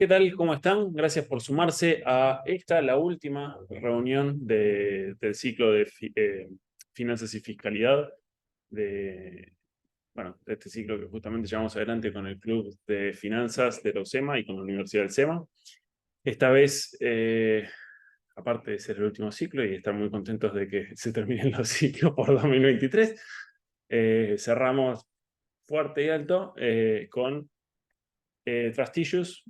¿Qué tal? ¿Cómo están? Gracias por sumarse a esta, la última reunión del ciclo de finanzas y fiscalidad, de, de este ciclo que justamente llevamos adelante con el Club de Finanzas de la UCEMA y con la Universidad del SEMA. Esta vez, aparte de ser el último ciclo y estar muy contentos de que se terminen los ciclos por 2023, cerramos fuerte y alto con Trust Issues,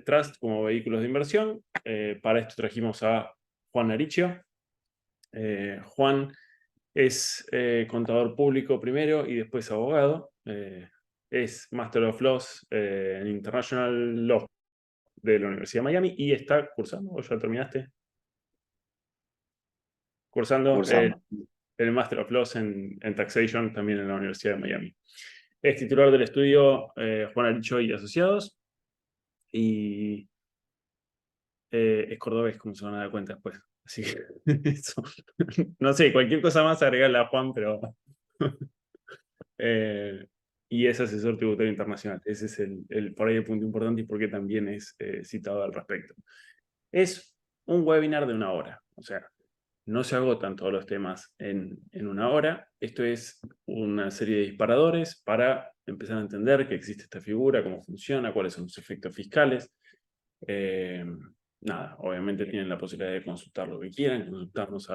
Trust como vehículos de inversión. Para esto trajimos a Juan Aricio. Juan es contador público primero y después abogado. Es Master of Laws en International Law de la Universidad de Miami y está cursando, ¿o ya terminaste? Cursando Cursando. el Master of Laws en Taxation también en la Universidad de Miami. Es titular del estudio Juan Aricio y Asociados y es cordobés, como se van a dar cuenta después. Así que eso. No sé, cualquier cosa más agregarle a Juan, pero. eh, y es asesor tributario internacional. Ese es por ahí el punto importante y por qué también es citado al respecto. Es un webinar de 1 hora. O sea, no se agotan todos los temas en 1 hora. Esto es una serie de disparadores para empezar a entender que existe esta figura, cómo funciona, cuáles son los efectos fiscales. Eh, Nada, obviamente tienen la posibilidad de consultar lo que quieran, consultarnos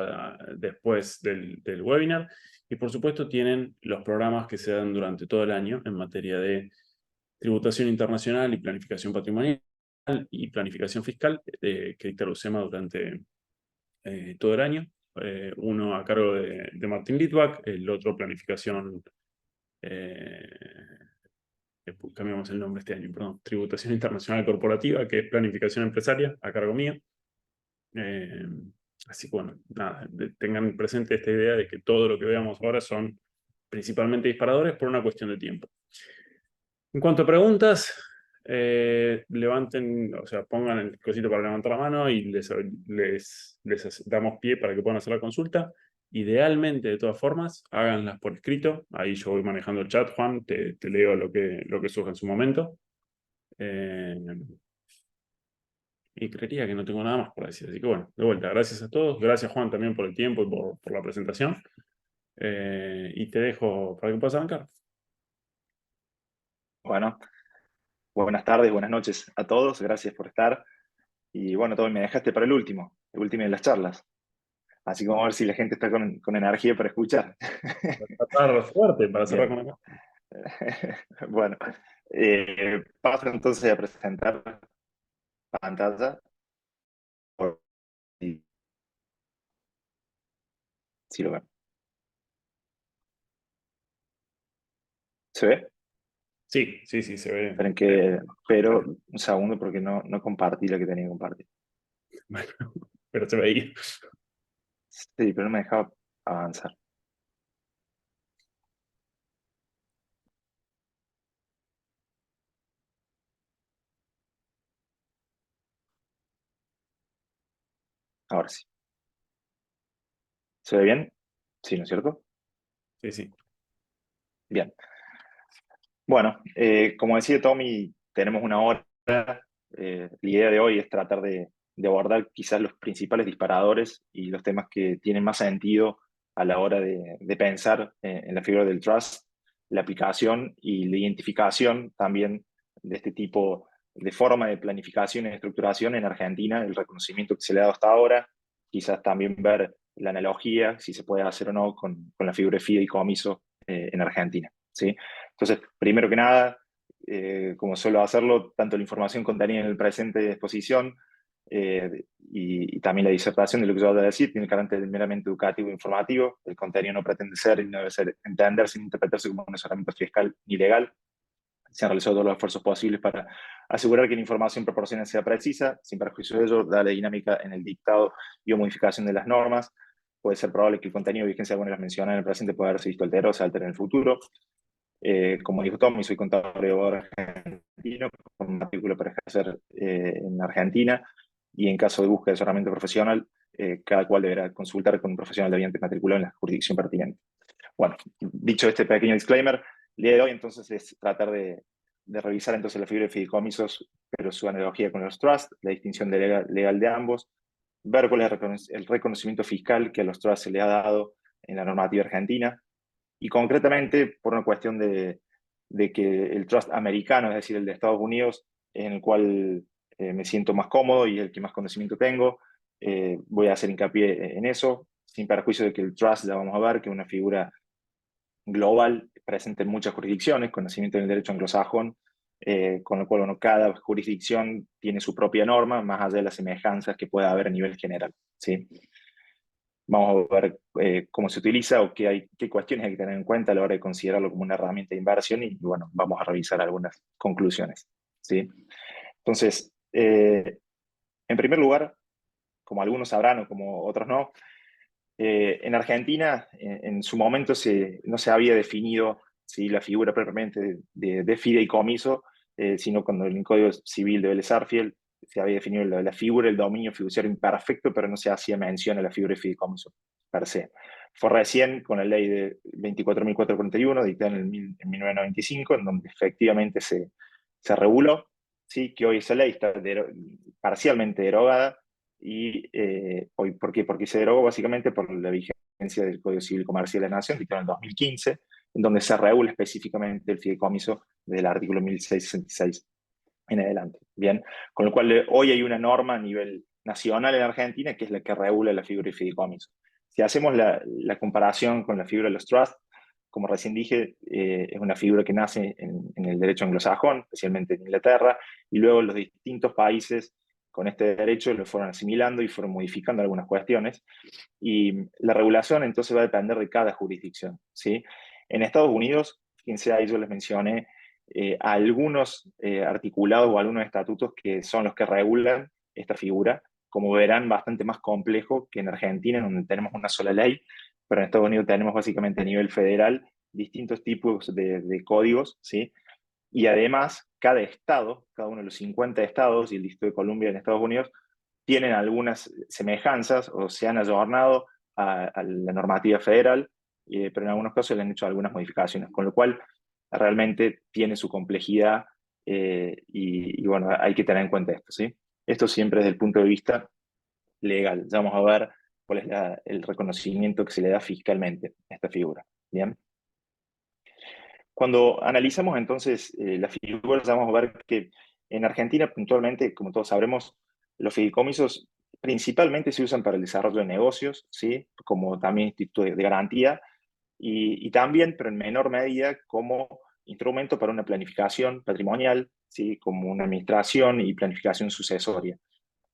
después del webinar. Y por supuesto tienen los programas que se dan durante todo el año en materia de tributación internacional y planificación patrimonial y planificación fiscal que dicta la UCEMA durante todo el año. Uno a cargo de Martín Litvak, el otro planificación eh, cambiamos el nombre este año, perdón, Tributación Internacional Corporativa, que es planificación empresaria, a cargo mío. Eh, Así que bueno, nada, tengan presente esta idea de que todo lo que veamos ahora son principalmente disparadores por una cuestión de tiempo. En cuanto a preguntas, levanten, o sea, pongan el cosito para levantar la mano y les damos pie para que puedan hacer la consulta. Idealmente, de todas formas, háganlas por escrito. Ahí yo voy manejando el chat, Juan, te leo lo que surja en su momento. Eh, y creería que no tengo nada más por decir. Así que bueno, de vuelta, gracias a todos. Gracias, Juan, también por el tiempo y por la presentación. Y te dejo para que puedas arrancar. Bueno, buenas tardes, buenas noches a todos. Gracias por estar. Y bueno, todo me dejaste para el último de las charlas. Así que vamos a ver si la gente está con energía para escuchar. Para cerrar fuerte, para cerrar Bien. con acá. Bueno, paso entonces a presentar pantalla. Si, si lo ven. ¿Se ve? Sí, sí, sí, se ve. Esperen que, pero un segundo porque no compartí lo que tenía que compartir. Bueno, pero se veía. Sí, pero no me dejaba avanzar. Ahora sí. ¿Se ve bien? Sí, ¿no es cierto? Sí, sí. Bien. Bueno, como decía Tommy, tenemos 1 hora. La idea de hoy es tratar de abordar quizás los principales disparadores y los temas que tienen más sentido a la hora de pensar en la figura del trust, la aplicación y la identificación también de este tipo de forma de planificación y estructuración en Argentina, el reconocimiento que se le ha dado hasta ahora, quizás también ver la analogía, si se puede hacer o no, con la figura de fideicomiso en Argentina, ¿sí? Entonces, primero que nada, como suelo hacerlo, tanto la información contenida en el presente de exposición y también la disertación de lo que yo voy a decir tiene carácter meramente educativo e informativo. El contenido no pretende ser y no debe ser entenderse ni interpretarse como un asesoramiento fiscal ni legal. Se han realizado todos los esfuerzos posibles para asegurar que la información proporcionada sea precisa, sin perjuicio de ello, da la dinámica en el dictado y o modificación de las normas. Puede ser probable que el contenido de vigencia alguna de las mencionadas en el presente pueda haberse visto alterado o se altere en el futuro. Como dijo Tommy, soy contador de obra argentino, con matrícula para ejercer en Argentina, y en caso de búsqueda de asesoramiento profesional, cada cual deberá consultar con un profesional debiante matriculado en la jurisdicción pertinente. Bueno, dicho este pequeño disclaimer, la idea de hoy entonces es tratar de de revisar entonces la figura de fideicomisos, pero su analogía con los trusts, la distinción legal de ambos, ver cuál es el reconocimiento fiscal que a los trusts se le ha dado en la normativa argentina, y concretamente por una cuestión de que el trust americano, es decir, el de Estados Unidos, en el cual me siento más cómodo y el que más conocimiento tengo, voy a hacer hincapié en eso, sin perjuicio de que el trust, ya vamos a ver, que es una figura global presente en muchas jurisdicciones, conocimiento del derecho anglosajón, con lo cual bueno, cada jurisdicción tiene su propia norma, más allá de las semejanzas que pueda haber a nivel general. ¿Sí? Vamos a ver cómo se utiliza o qué cuestiones hay que tener en cuenta a la hora de considerarlo como una herramienta de inversión y bueno, vamos a revisar algunas conclusiones. ¿Sí? Entonces, en primer lugar, como algunos sabrán o como otros no, en Argentina en su momento no se había definido, ¿sí?, la figura propiamente de fideicomiso, sino cuando en el Código Civil de Vélez Sarsfield se había definido la figura del dominio fiduciario imperfecto, pero no se hacía mención a la figura de fideicomiso per se. Fue recién con la ley de 24.441, dictada en 1995, en donde efectivamente se reguló, ¿sí?, que hoy esa ley está parcialmente derogada. ¿Y hoy por qué? Porque se derogó básicamente por la vigencia del Código Civil Comercial de la Nación, dictado en el 2015, en donde se regula específicamente el fideicomiso desde el artículo 1666 en adelante. Bien, con lo cual hoy hay una norma a nivel nacional en Argentina que es la que regula la figura de fideicomiso. Si hacemos la comparación con la figura de los trusts, como recién dije, es una figura que nace en el derecho anglosajón, especialmente en Inglaterra, y luego los distintos países con este derecho lo fueron asimilando y fueron modificando algunas cuestiones. Y la regulación entonces va a depender de cada jurisdicción. ¿Sí? En Estados Unidos, fíjense ahí yo les mencioné algunos articulados o algunos estatutos que son los que regulan esta figura, como verán, bastante más complejo que en Argentina, donde tenemos una sola ley, pero en Estados Unidos tenemos básicamente a nivel federal distintos tipos de códigos, ¿sí? Y además, cada estado, cada uno de los 50 estados y el Distrito de Columbia en Estados Unidos, tienen algunas semejanzas o se han ayornado a la normativa federal, pero en algunos casos le han hecho algunas modificaciones, con lo cual realmente tiene su complejidad y bueno, hay que tener en cuenta esto, ¿sí? Esto siempre desde el punto de vista legal. Ya vamos a ver cuál es el reconocimiento que se le da fiscalmente a esta figura. ¿Bien? Cuando analizamos entonces las figuras, vamos a ver que en Argentina puntualmente, como todos sabremos, los fideicomisos principalmente se usan para el desarrollo de negocios, ¿sí?, como también instituto de garantía, y también, pero en menor medida, como instrumento para una planificación patrimonial, ¿sí?, como una administración y planificación sucesoria.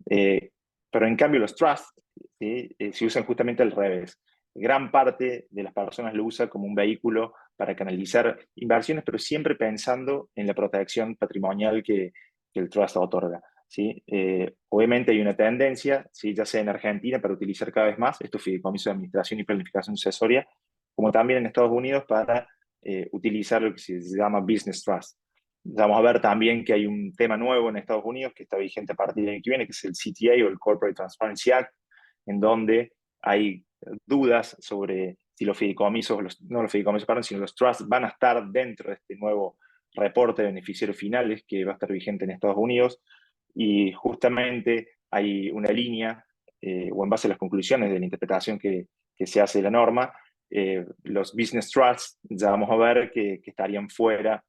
Eh, pero en cambio los trusts, ¿sí?, se usan justamente al revés. Gran parte de las personas lo usa como un vehículo para canalizar inversiones, pero siempre pensando en la protección patrimonial que el trust otorga. ¿Sí? Obviamente hay una tendencia, ¿sí?, ya sea en Argentina, para utilizar cada vez más estos fideicomisos de administración y planificación sucesoria, como también en Estados Unidos para utilizar lo que se llama business trust. Vamos a ver también que hay un tema nuevo en Estados Unidos que está vigente a partir del año que viene, que es el CTA o el Corporate Transparency Act, en donde hay dudas sobre si los fideicomisos, no los fideicomisos, perdón, sino los trusts van a estar dentro de este nuevo reporte de beneficiarios finales que va a estar vigente en Estados Unidos. Y justamente hay una línea, o en base a las conclusiones de la interpretación que se hace de la norma, los business trusts ya vamos a ver que estarían fuera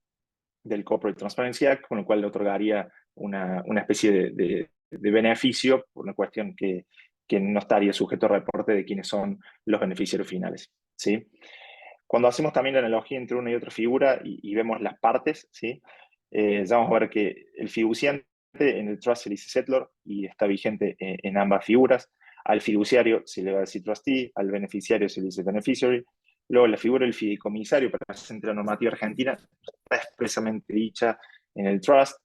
del Corporate Transparency Act, con lo cual le otorgaría una especie de beneficio por una cuestión que no estaría sujeto a reporte de quiénes son los beneficiarios finales. ¿Sí? Cuando hacemos también la analogía entre una y otra figura y vemos las partes, ¿sí?, ya vamos a ver que el fiduciante en el trust se dice settlor y está vigente en ambas figuras. Al fiduciario se le va a decir trustee, al beneficiario se le dice beneficiary. Luego la figura del fideicomisario, presente en la normativa argentina, está expresamente dicha en el trust.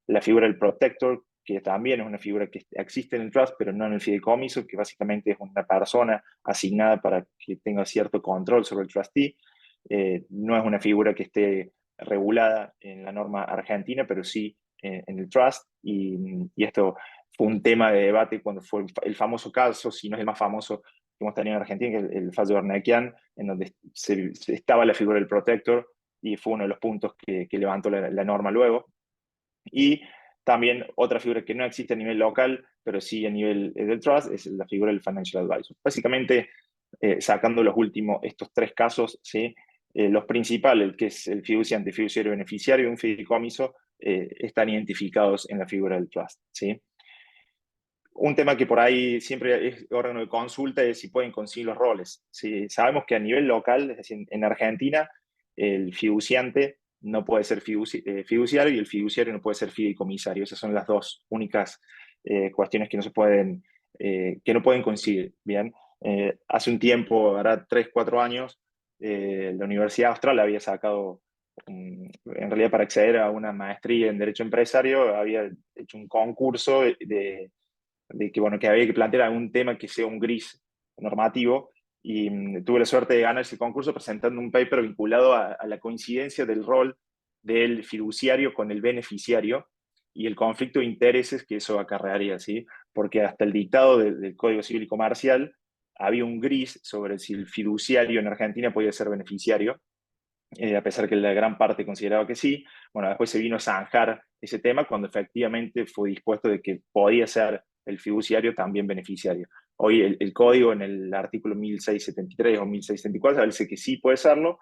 La figura del protector, que también es una figura que existe en el trust, pero no en el fideicomiso, que básicamente es una persona asignada para que tenga cierto control sobre el trustee. No es una figura que esté regulada en la norma argentina, pero sí en el trust, y esto fue un tema de debate cuando fue el famoso caso, si no es el más famoso que hemos tenido en Argentina, que es el fallo de Arnequian, en donde estaba la figura del protector, y fue uno de los puntos que levantó la norma luego. Y también otra figura que no existe a nivel local, pero sí a nivel del trust, es la figura del financial advisor. Básicamente, sacando estos tres casos, ¿sí? Los principales, que es el fiduciante, fiduciario, beneficiario y un fideicomiso, están identificados en la figura del trust, ¿sí? Un tema que por ahí siempre es órgano de consulta es si pueden conseguir los roles. ¿Sí? Sabemos que a nivel local, es decir, en Argentina, el fiduciante no puede ser fiduciario y el fiduciario no puede ser fideicomisario. Esas son las dos únicas cuestiones que no se pueden, que no pueden coincidir. Bien, hace un tiempo, ahora 3, 4 años, la Universidad Austral había sacado, en realidad para acceder a una maestría en Derecho Empresario, había hecho un concurso de que, bueno, que había que plantear algún tema que sea un gris normativo, y tuve la suerte de ganar ese concurso presentando un paper vinculado a la coincidencia del rol del fiduciario con el beneficiario y el conflicto de intereses que eso acarrearía, ¿sí? Porque hasta el dictado del Código Civil y Comercial había un gris sobre si el fiduciario en Argentina podía ser beneficiario, a pesar que la gran parte consideraba que sí. Bueno, después se vino a zanjar ese tema cuando efectivamente fue dispuesto de que podía ser el fiduciario también beneficiario. Hoy el código en el artículo 1673 o 1674 dice que sí puede serlo,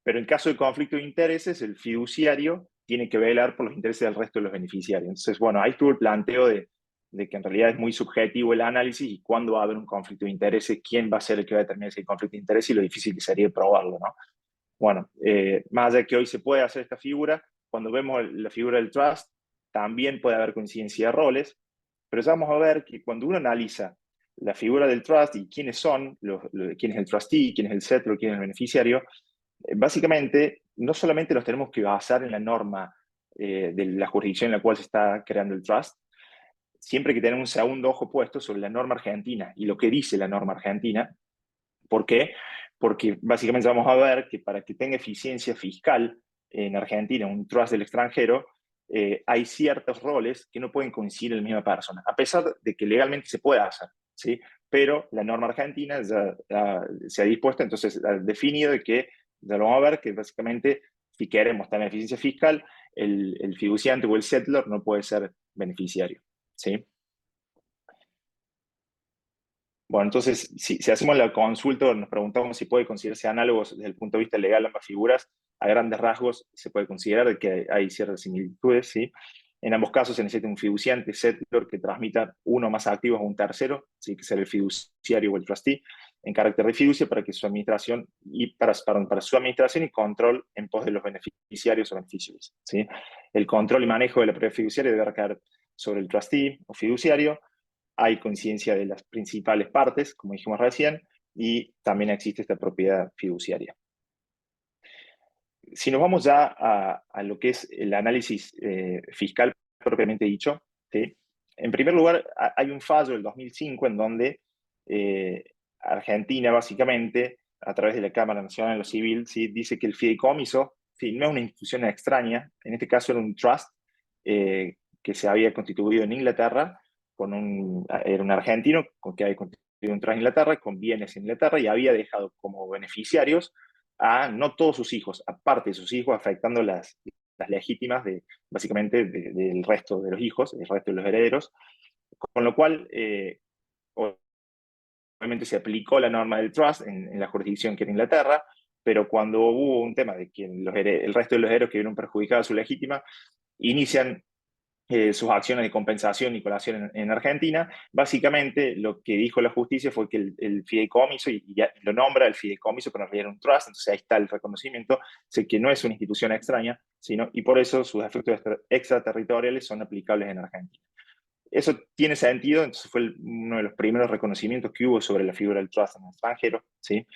pero en caso de conflicto de intereses, el fiduciario tiene que velar por los intereses del resto de los beneficiarios. Entonces, bueno, ahí estuvo el planteo de que en realidad es muy subjetivo el análisis y cuándo va a haber un conflicto de intereses, quién va a ser el que va a determinar ese conflicto de intereses y lo difícil que sería probarlo, ¿no? Bueno, más allá de que hoy se puede hacer esta figura, cuando vemos la figura del trust, también puede haber coincidencia de roles, pero ya vamos a ver que cuando uno analiza la figura del trust y quiénes son, quién es el trustee, quién es el settlor, quién es el beneficiario, básicamente no solamente los tenemos que basar en la norma de la jurisdicción en la cual se está creando el trust, siempre que tenemos un segundo ojo puesto sobre la norma argentina y lo que dice la norma argentina. ¿Por qué? Porque básicamente vamos a ver que para que tenga eficiencia fiscal en Argentina, un trust del extranjero, hay ciertos roles que no pueden coincidir en la misma persona, a pesar de que legalmente se puede hacer, ¿sí? Pero la norma argentina ya se ha dispuesto, entonces ha definido de que, ya lo vamos a ver, que básicamente si queremos tener eficiencia fiscal, el fiduciante o el settlor no puede ser beneficiario, ¿sí? Bueno, entonces, si hacemos la consulta, nos preguntamos si puede considerarse análogos desde el punto de vista legal ambas figuras, a grandes rasgos se puede considerar que hay ciertas similitudes, ¿sí? En ambos casos se necesita un fiduciante, settlor, que transmita uno o más activos a un tercero, ¿sí? Que será el fiduciario o el trustee, en carácter de fiducia para que su administración para su administración y control en pos de los beneficiarios o beneficiarios, ¿sí? El control y manejo de la propiedad fiduciaria debe recaer sobre el trustee o fiduciario. Hay coincidencia de las principales partes, como dijimos recién, y también existe esta propiedad fiduciaria. Si nos vamos ya a lo que es el análisis fiscal propiamente dicho, ¿sí? En primer lugar, hay un fallo del 2005 en donde Argentina, básicamente, a través de la Cámara Nacional de lo Civil, ¿sí? Dice que el fideicomiso, ¿sí? No es una institución extraña, en este caso era un trust que se había constituido en Inglaterra, era un argentino que había constituido un trust en Inglaterra, con bienes en Inglaterra, y había dejado como beneficiarios a no todos sus hijos, aparte de sus hijos, afectando las legítimas básicamente del resto de los hijos, del resto de los herederos, con lo cual obviamente se aplicó la norma del trust en la jurisdicción que era Inglaterra, pero cuando hubo un tema de que el resto de los herederos que vieron perjudicada su legítima, inician sus acciones de compensación y colación en Argentina. Básicamente lo que dijo la justicia fue que el fideicomiso, y ya lo nombra el fideicomiso, pero en realidad era un trust, entonces ahí está el reconocimiento, sé que no es una institución extraña, y por eso sus efectos extraterritoriales son aplicables en Argentina. Eso tiene sentido, entonces fue uno de los primeros reconocimientos que hubo sobre la figura del trust en el extranjero, ¿sí?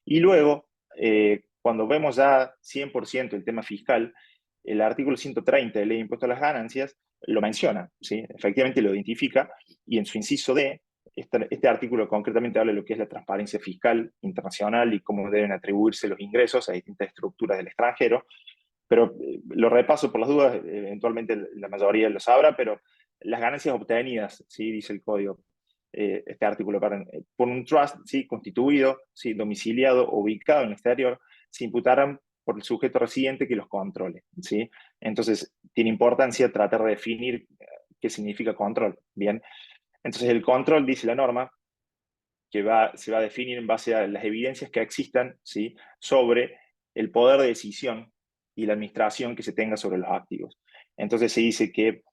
Y luego, cuando vemos ya 100% el tema fiscal, el artículo 130 de Ley de Impuesto a las Ganancias lo menciona, ¿sí? Efectivamente lo identifica, y en su inciso D, este artículo concretamente habla de lo que es la transparencia fiscal internacional y cómo deben atribuirse los ingresos a distintas estructuras del extranjero, pero lo repaso por las dudas, eventualmente la mayoría lo sabrá, pero las ganancias obtenidas, ¿sí? Dice el código, este artículo, por un trust, ¿sí? Constituido, ¿sí? Domiciliado, ubicado en el exterior, se imputarán por el sujeto residente que los controle, ¿sí? Entonces, tiene importancia tratar de definir qué significa control, ¿bien? Entonces, el control, dice la norma, que se va a definir en base a las evidencias que existan, ¿sí?, sobre el poder de decisión y la administración que se tenga sobre los activos. Entonces se dice que,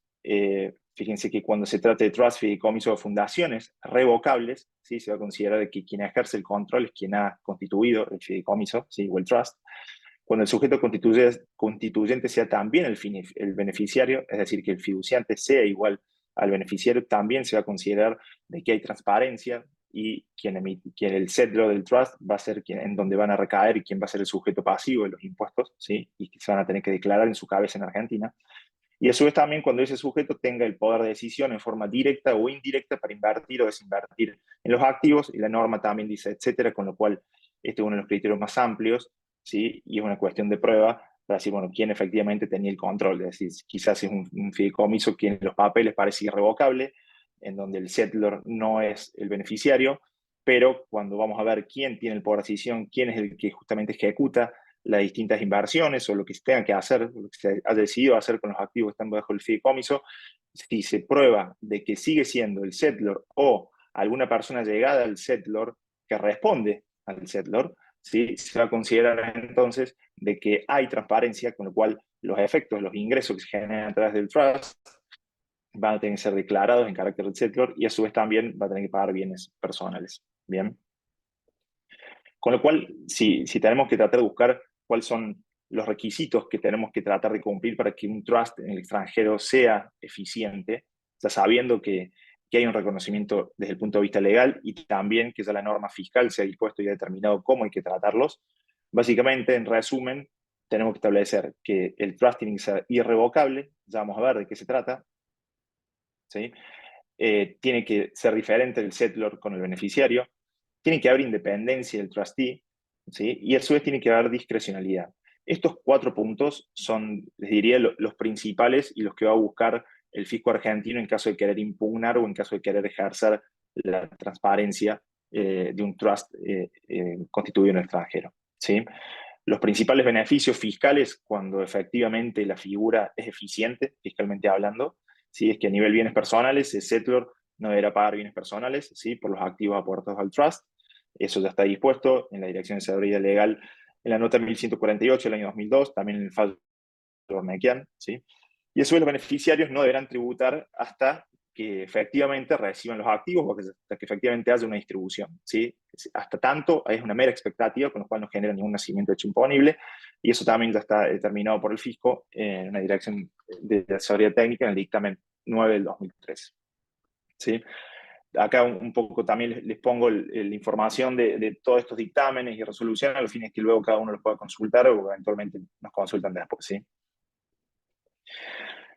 fíjense que cuando se trata de trust, fideicomisos o fundaciones revocables, ¿sí?, se va a considerar que quien ejerce el control es quien ha constituido el fideicomiso, ¿sí?, o el trust. Cuando el sujeto constituyente sea también el beneficiario, es decir, que el fiduciante sea igual al beneficiario, también se va a considerar de que hay transparencia y quien el settlor del trust va a ser en donde van a recaer y quién va a ser el sujeto pasivo de los impuestos, ¿sí?, y que se van a tener que declarar en su cabeza en Argentina. Y a su vez también cuando ese sujeto tenga el poder de decisión en forma directa o indirecta para invertir o desinvertir en los activos, y la norma también dice etcétera, con lo cual este es uno de los criterios más amplios, ¿sí?, y es una cuestión de prueba para decir, bueno, quién efectivamente tenía el control. Es decir, quizás es un fideicomiso que en los papeles parece irrevocable, en donde el settlor no es el beneficiario, pero cuando vamos a ver quién tiene el poder de decisión, quién es el que justamente ejecuta las distintas inversiones o lo que se tenga que hacer, lo que se ha decidido hacer con los activos que están bajo el fideicomiso, si se prueba de que sigue siendo el settlor o alguna persona llegada al settlor que responde al settlor, ¿sí?, se va a considerar entonces de que hay transparencia, con lo cual los efectos, los ingresos que se generan a través del trust van a tener que ser declarados en carácter de settlor y a su vez también va a tener que pagar bienes personales. Bien. Con lo cual, si tenemos que tratar de buscar cuáles son los requisitos que tenemos que tratar de cumplir para que un trust en el extranjero sea eficiente, ya sabiendo que hay un reconocimiento desde el punto de vista legal y también que ya la norma fiscal se ha dispuesto y ha determinado cómo hay que tratarlos, básicamente, en resumen, tenemos que establecer que el trust tiene que ser irrevocable, ya vamos a ver de qué se trata, ¿sí? Tiene que ser diferente el settlor con el beneficiario, tiene que haber independencia del trustee, ¿sí?, y a su vez tiene que haber discrecionalidad. Estos 4 puntos son, les diría, los principales y los que va a buscar el fisco argentino en caso de querer impugnar o en caso de querer ejercer la transparencia de un trust constituido en el extranjero, ¿sí? Los principales beneficios fiscales cuando efectivamente la figura es eficiente, fiscalmente hablando, ¿sí?, es que a nivel bienes personales, el settlor no deberá pagar bienes personales, ¿sí?, por los activos aportados al trust. Eso ya está dispuesto en la Dirección de Seguridad Legal en la nota 1148 del año 2002, también en el fallo Ornequian, ¿sí? Y eso los beneficiarios no deberán tributar hasta que efectivamente reciban los activos o hasta que efectivamente haya una distribución, ¿sí? Hasta tanto es una mera expectativa, con lo cual no genera ningún nacimiento de hecho imponible, y eso también ya está determinado por el fisco en una dirección de seguridad técnica en el dictamen 9 del 2003, ¿sí? Acá un poco también les pongo la información de todos estos dictámenes y resoluciones, a los fines que luego cada uno los pueda consultar o eventualmente nos consultan después, ¿sí?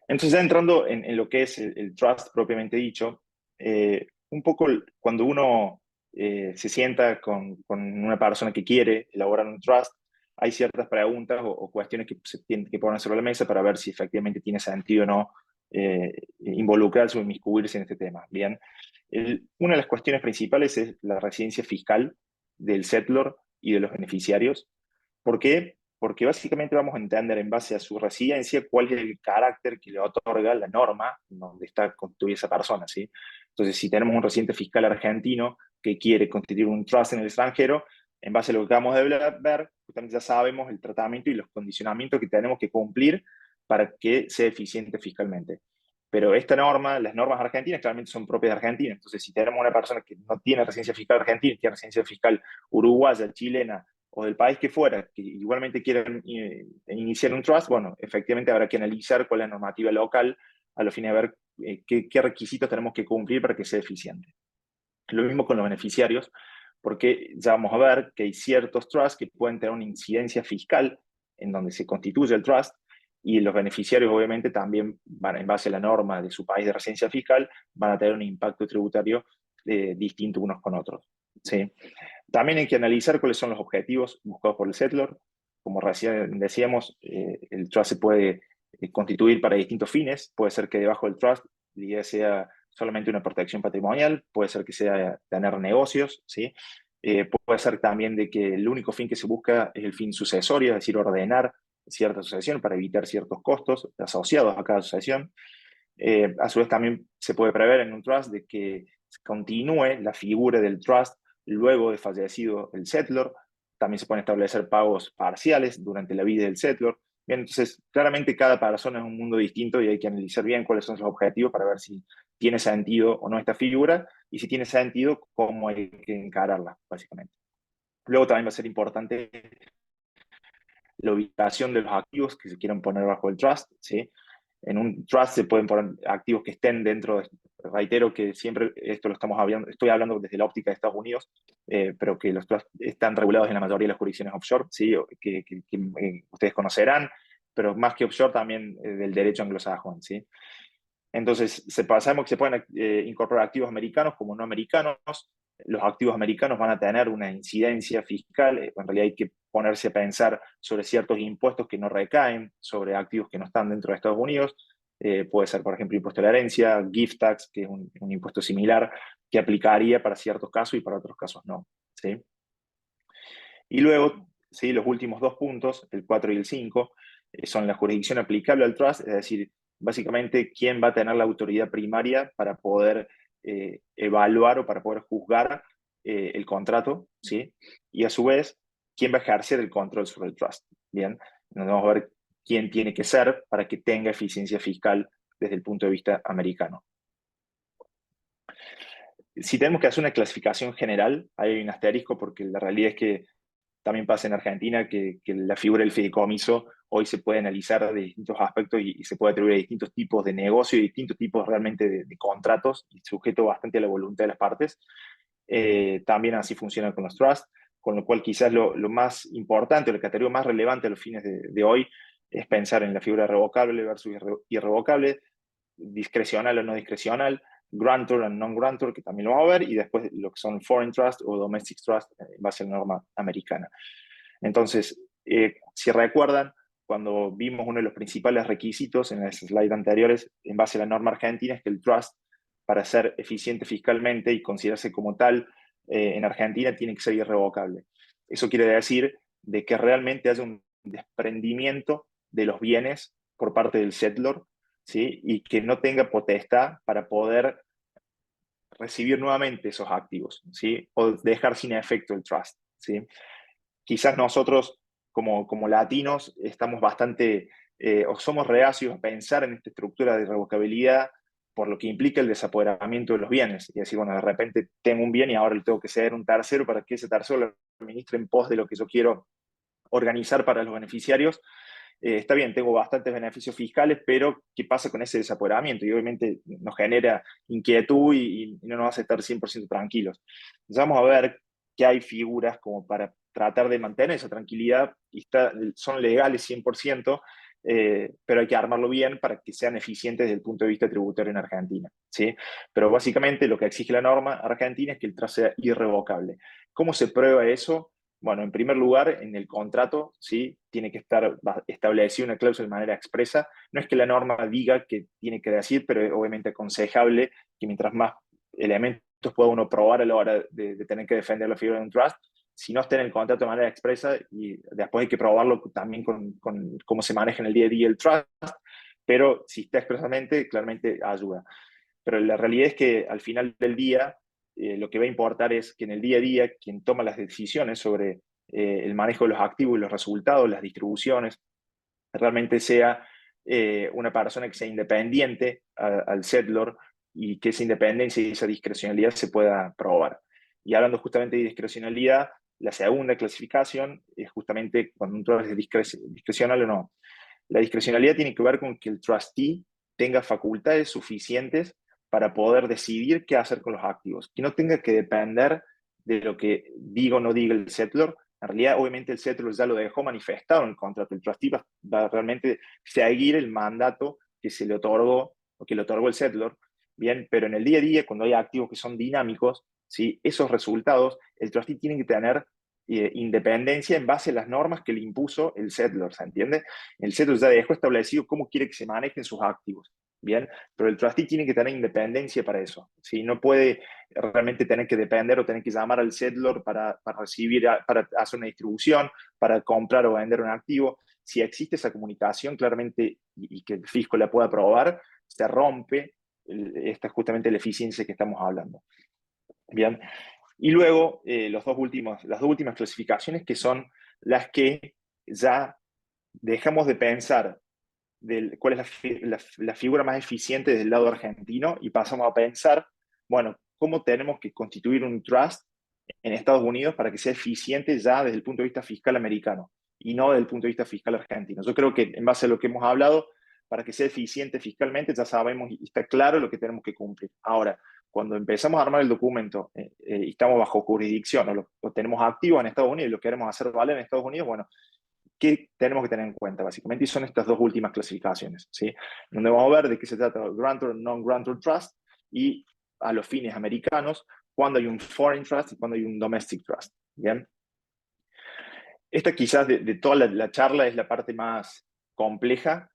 Entonces, ya entrando en lo que es el trust propiamente dicho, un poco cuando uno se sienta con una persona que quiere elaborar un trust, hay ciertas preguntas o cuestiones que se tienen que poner sobre la mesa para ver si efectivamente tiene sentido o no involucrarse o inmiscuirse en este tema. Bien, una de las cuestiones principales es la residencia fiscal del settlor y de los beneficiarios. ¿Por qué? Porque básicamente vamos a entender en base a su residencia cuál es el carácter que le otorga la norma donde está constituida esa persona, ¿sí? Entonces, si tenemos un residente fiscal argentino que quiere constituir un trust en el extranjero, en base a lo que acabamos de ver, justamente ya sabemos el tratamiento y los condicionamientos que tenemos que cumplir para que sea eficiente fiscalmente. Pero esta norma, las normas argentinas claramente son propias de Argentina. Entonces, si tenemos una persona que no tiene residencia fiscal argentina, tiene residencia fiscal uruguaya, chilena, o del país que fuera, que igualmente quieran iniciar un trust, bueno, efectivamente habrá que analizar cuál es la normativa local a los fines de ver qué requisitos tenemos que cumplir para que sea eficiente. Lo mismo con los beneficiarios, porque ya vamos a ver que hay ciertos trusts que pueden tener una incidencia fiscal en donde se constituye el trust, y los beneficiarios obviamente también van, en base a la norma de su país de residencia fiscal, van a tener un impacto tributario distinto unos con otros, ¿sí? También hay que analizar cuáles son los objetivos buscados por el settlor. Como recién decíamos, el trust se puede constituir para distintos fines. Puede ser que debajo del trust la idea sea solamente una protección patrimonial, puede ser que sea tener negocios, ¿sí? Puede ser también de que el único fin que se busca es el fin sucesorio, es decir, ordenar cierta sucesión para evitar ciertos costos asociados a cada sucesión. A su vez también se puede prever en un trust de que continúe la figura del trust luego de fallecido el settlor. También se pueden establecer pagos parciales durante la vida del settlor. Bien, entonces, claramente cada persona es un mundo distinto y hay que analizar bien cuáles son sus objetivos para ver si tiene sentido o no esta figura y si tiene sentido, cómo hay que encararla, básicamente. Luego también va a ser importante la ubicación de los activos que se quieran poner bajo el trust, ¿sí? En un trust se pueden poner activos que estén dentro, reitero que siempre esto lo estamos hablando, estoy hablando desde la óptica de Estados Unidos, pero que los trusts están regulados en la mayoría de las jurisdicciones offshore, ¿sí? Que ustedes conocerán, pero más que offshore también del derecho anglosajón, ¿sí? Entonces, sabemos que se pueden incorporar activos americanos como no americanos. Los activos americanos van a tener una incidencia fiscal. En realidad hay que ponerse a pensar sobre ciertos impuestos que no recaen sobre activos que no están dentro de Estados Unidos. Puede ser, por ejemplo, impuesto a la herencia, gift tax, que es un impuesto similar que aplicaría para ciertos casos y para otros casos no, ¿sí? Y luego, ¿sí? Los últimos dos puntos, el 4 y el 5, son la jurisdicción aplicable al trust, es decir, básicamente quién va a tener la autoridad primaria para poder evaluar o para poder juzgar el contrato, ¿sí? Y a su vez, quién va a ejercer el control sobre el trust. Bien, nos vamos a ver quién tiene que ser para que tenga eficiencia fiscal desde el punto de vista americano. Si tenemos que hacer una clasificación general, hay un asterisco porque la realidad es que también pasa en Argentina que la figura del fideicomiso hoy se puede analizar de distintos aspectos y se puede atribuir a distintos tipos de negocio y distintos tipos realmente de contratos y sujeto bastante a la voluntad de las partes. También así funciona con los trusts, con lo cual quizás lo más importante, la categoría más relevante a los fines de hoy es pensar en la figura revocable versus irrevocable, discrecional o no discrecional, grantor and non-grantor, que también lo vamos a ver, y después lo que son foreign trust o domestic trust en base a la norma americana. Entonces, si recuerdan, cuando vimos uno de los principales requisitos en las slides anteriores, en base a la norma argentina, es que el trust, para ser eficiente fiscalmente y considerarse como tal, en Argentina tiene que ser irrevocable. Eso quiere decir de que realmente haya un desprendimiento de los bienes por parte del settlor, ¿sí? Y que no tenga potestad para poder recibir nuevamente esos activos, ¿sí? O dejar sin efecto el trust, ¿sí? Quizás nosotros como latinos estamos bastante, o somos reacios a pensar en esta estructura de irrevocabilidad por lo que implica el desapoderamiento de los bienes. Y decir, bueno, de repente tengo un bien y ahora le tengo que ceder un tercero para que ese tercero lo administre en pos de lo que yo quiero organizar para los beneficiarios. Está bien, tengo bastantes beneficios fiscales, pero ¿qué pasa con ese desapoderamiento? Y obviamente nos genera inquietud y no nos hace estar 100% tranquilos. Entonces vamos a ver que hay figuras como para tratar de mantener esa tranquilidad y son legales 100%, pero hay que armarlo bien para que sean eficientes desde el punto de vista tributario en Argentina, ¿sí? Pero básicamente lo que exige la norma argentina es que el trazo sea irrevocable. ¿Cómo se prueba eso? Bueno, en primer lugar, en el contrato, ¿sí? Tiene que estar establecida una cláusula de manera expresa. No es que la norma diga que tiene que decir, pero es obviamente aconsejable que mientras más elementos pueda uno probar a la hora de tener que defender la figura de un trust, si no está en el contrato de manera expresa, y después hay que probarlo también con cómo se maneja en el día a día el trust, pero si está expresamente, claramente ayuda. Pero la realidad es que al final del día, lo que va a importar es que en el día a día quien toma las decisiones sobre el manejo de los activos y los resultados, las distribuciones, realmente sea una persona que sea independiente al settlor y que esa independencia y esa discrecionalidad se pueda probar. Y hablando justamente de discrecionalidad, la segunda clasificación es justamente cuando un trust es discrecional o no. La discrecionalidad tiene que ver con que el trustee tenga facultades suficientes para poder decidir qué hacer con los activos, que no tenga que depender de lo que diga o no diga el settlor. En realidad, obviamente, el settlor ya lo dejó manifestado en el contrato. El trustee va a realmente seguir el mandato que se le otorgó o que le otorgó el settlor. Bien, pero en el día a día, cuando hay activos que son dinámicos, ¿sí? Esos resultados, el trustee tiene que tener independencia en base a las normas que le impuso el settlor, ¿se entiende? El settlor ya dejó establecido cómo quiere que se manejen sus activos. Bien, pero el trustee tiene que tener independencia para eso, ¿sí? No puede realmente tener que depender o tener que llamar al settlor para recibir, para hacer una distribución, para comprar o vender un activo. Si existe esa comunicación claramente y que el fisco la pueda aprobar, se rompe esta justamente la eficiencia que estamos hablando. Bien, y luego las dos últimas clasificaciones que son las que ya dejamos de pensar cuál es la figura más eficiente desde el lado argentino y pasamos a pensar, bueno, cómo tenemos que constituir un trust en Estados Unidos para que sea eficiente ya desde el punto de vista fiscal americano y no desde el punto de vista fiscal argentino. Yo creo que en base a lo que hemos hablado, para que sea eficiente fiscalmente ya sabemos y está claro lo que tenemos que cumplir. Ahora, cuando empezamos a armar el documento y estamos bajo jurisdicción o lo tenemos activo en Estados Unidos y lo queremos hacer valer en Estados Unidos, bueno, ¿qué tenemos que tener en cuenta básicamente? Y son estas dos últimas clasificaciones, ¿sí? Donde vamos a ver de qué se trata grantor, non-grantor trust y a los fines americanos, cuando hay un foreign trust y cuando hay un domestic trust, ¿bien? Esta quizás de toda la charla es la parte más compleja.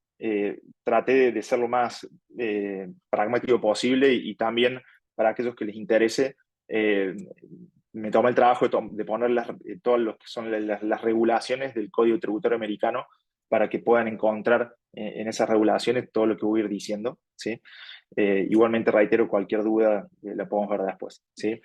Traté de ser lo más pragmático posible y también para aquellos que les interese, me tomé el trabajo de poner todas lo que son las regulaciones del Código Tributario Americano para que puedan encontrar en esas regulaciones todo lo que voy a ir diciendo, ¿sí? Igualmente reitero, cualquier duda la podemos ver después, ¿sí?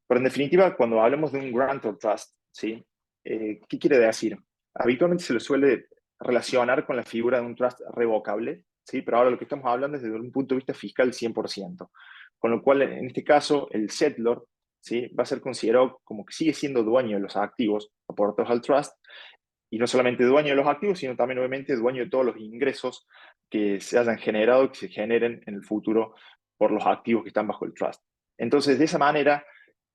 Pero en definitiva, cuando hablamos de un grantor trust, ¿sí? ¿Qué quiere decir? Habitualmente se lo suele relacionar con la figura de un trust revocable, ¿sí? Pero ahora lo que estamos hablando es desde un punto de vista fiscal 100%. Con lo cual, en este caso, el settlor, ¿sí? Va a ser considerado como que sigue siendo dueño de los activos aportados al trust, y no solamente dueño de los activos, sino también obviamente dueño de todos los ingresos que se hayan generado y que se generen en el futuro por los activos que están bajo el trust. Entonces, de esa manera,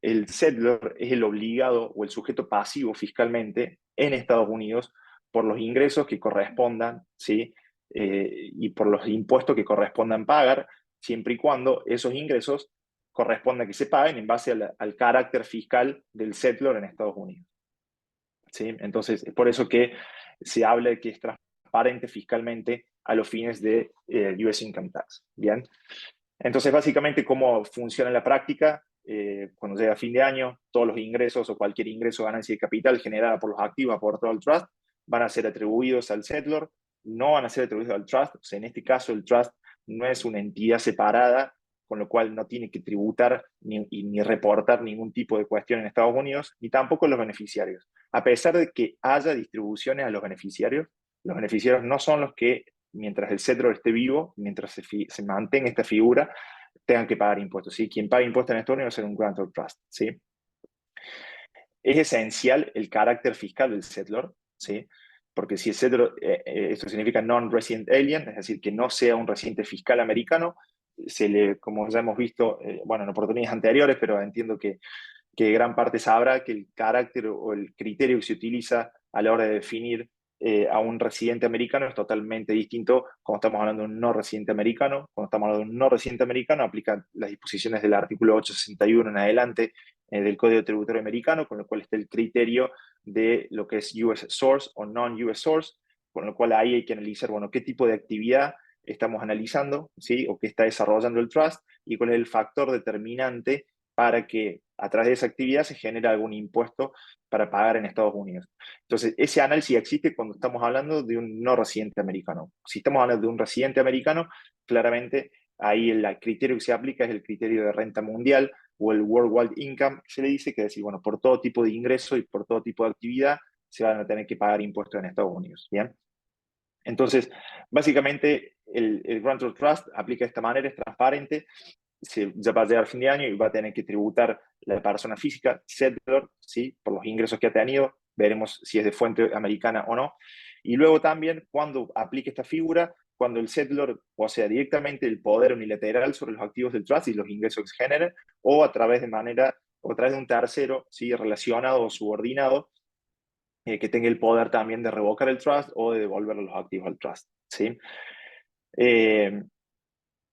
el settlor es el obligado o el sujeto pasivo fiscalmente en Estados Unidos por los ingresos que correspondan, ¿sí? Y por los impuestos que correspondan pagar, siempre y cuando esos ingresos correspondan que se paguen en base al carácter fiscal del settlor en Estados Unidos. ¿Sí? Entonces, es por eso que se habla de que es transparente fiscalmente a los fines de US Income Tax. ¿Bien? Entonces, básicamente, ¿cómo funciona en la práctica? Cuando llega a fin de año, todos los ingresos o cualquier ingreso, ganancia de capital generada por los activos aportados al trust van a ser atribuidos al settlor, no van a ser atribuidos al trust. O sea, en este caso, el trust no es una entidad separada, con lo cual no tiene que tributar ni reportar ningún tipo de cuestión en Estados Unidos, ni tampoco los beneficiarios. A pesar de que haya distribuciones a los beneficiarios no son los que, mientras el settlor esté vivo, mientras se mantenga esta figura, tengan que pagar impuestos, ¿sí? Quien paga impuestos en Estados Unidos va a ser un grantor trust, ¿sí? Es esencial el carácter fiscal del settlor, ¿sí? Porque si el settlor, esto significa non-resident alien, es decir, que no sea un residente fiscal americano, como ya hemos visto, bueno, en oportunidades anteriores, pero entiendo que gran parte sabrá que el carácter o el criterio que se utiliza a la hora de definir a un residente americano es totalmente distinto cuando estamos hablando de un no residente americano. Cuando estamos hablando de un no residente americano, aplican las disposiciones del artículo 861 en adelante del Código Tributario Americano, con lo cual está el criterio de lo que es US source o non-US source, con lo cual ahí hay que analizar, bueno, qué tipo de actividad estamos analizando, ¿sí? O qué está desarrollando el trust y cuál es el factor determinante para que a través de esa actividad se genere algún impuesto para pagar en Estados Unidos. Entonces, ese análisis existe cuando estamos hablando de un no residente americano. Si estamos hablando de un residente americano, claramente ahí el criterio que se aplica es el criterio de renta mundial o el worldwide income, se le dice, que es decir, bueno, por todo tipo de ingreso y por todo tipo de actividad se van a tener que pagar impuestos en Estados Unidos. ¿Bien? Entonces, básicamente, el Grantor Trust aplica de esta manera, es transparente, ya va a llegar fin de año y va a tener que tributar la persona física, settlor, ¿sí? Por los ingresos que ha tenido, veremos si es de fuente americana o no. Y luego también, cuando aplique esta figura, cuando el settlor posea directamente el poder unilateral sobre los activos del trust y los ingresos que se generen, o a través de un tercero, ¿sí? Relacionado o subordinado, que tenga el poder también de revocar el trust o de devolver los activos al trust, ¿sí?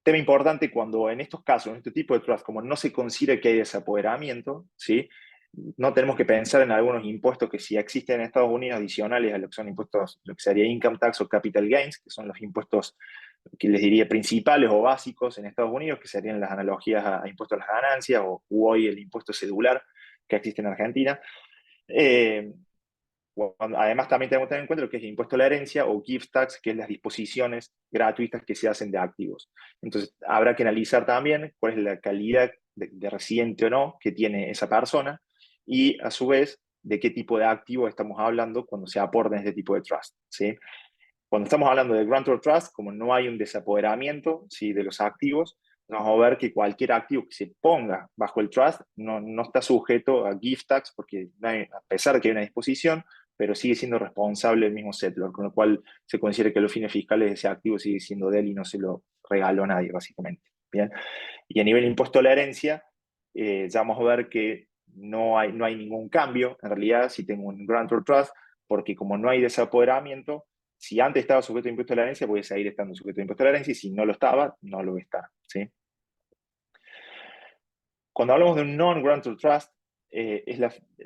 Tema importante cuando en estos casos, en este tipo de trust, como no se considera que hay desapoderamiento, ¿sí? No tenemos que pensar en algunos impuestos que sí existen en Estados Unidos adicionales a lo que son impuestos, lo que sería income tax o capital gains, que son los impuestos que les diría principales o básicos en Estados Unidos, que serían las analogías a impuestos a las ganancias o hoy el impuesto cedular que existe en Argentina. Eh, Además, también tenemos que tener en cuenta lo que es el impuesto a la herencia o gift tax, que es las disposiciones gratuitas que se hacen de activos. Entonces, habrá que analizar también cuál es la calidad de residente o no que tiene esa persona y, a su vez, de qué tipo de activo estamos hablando cuando se aporta en este tipo de trust, ¿sí? Cuando estamos hablando de grantor trust, como no hay un desapoderamiento, ¿sí?, de los activos, vamos a ver que cualquier activo que se ponga bajo el trust no está sujeto a gift tax, porque a pesar de que hay una disposición, pero sigue siendo responsable el mismo settlor, con lo cual se considera que los fines fiscales de ese activo sigue siendo de él y no se lo regaló a nadie, básicamente. ¿Bien? Y a nivel impuesto a la herencia, ya vamos a ver que no hay ningún cambio, en realidad, si tengo un grantor trust, porque como no hay desapoderamiento, si antes estaba sujeto a impuesto a la herencia, puede seguir estando sujeto a impuesto a la herencia, y si no lo estaba, no lo va a estar, ¿sí? Cuando hablamos de un non-grantor trust,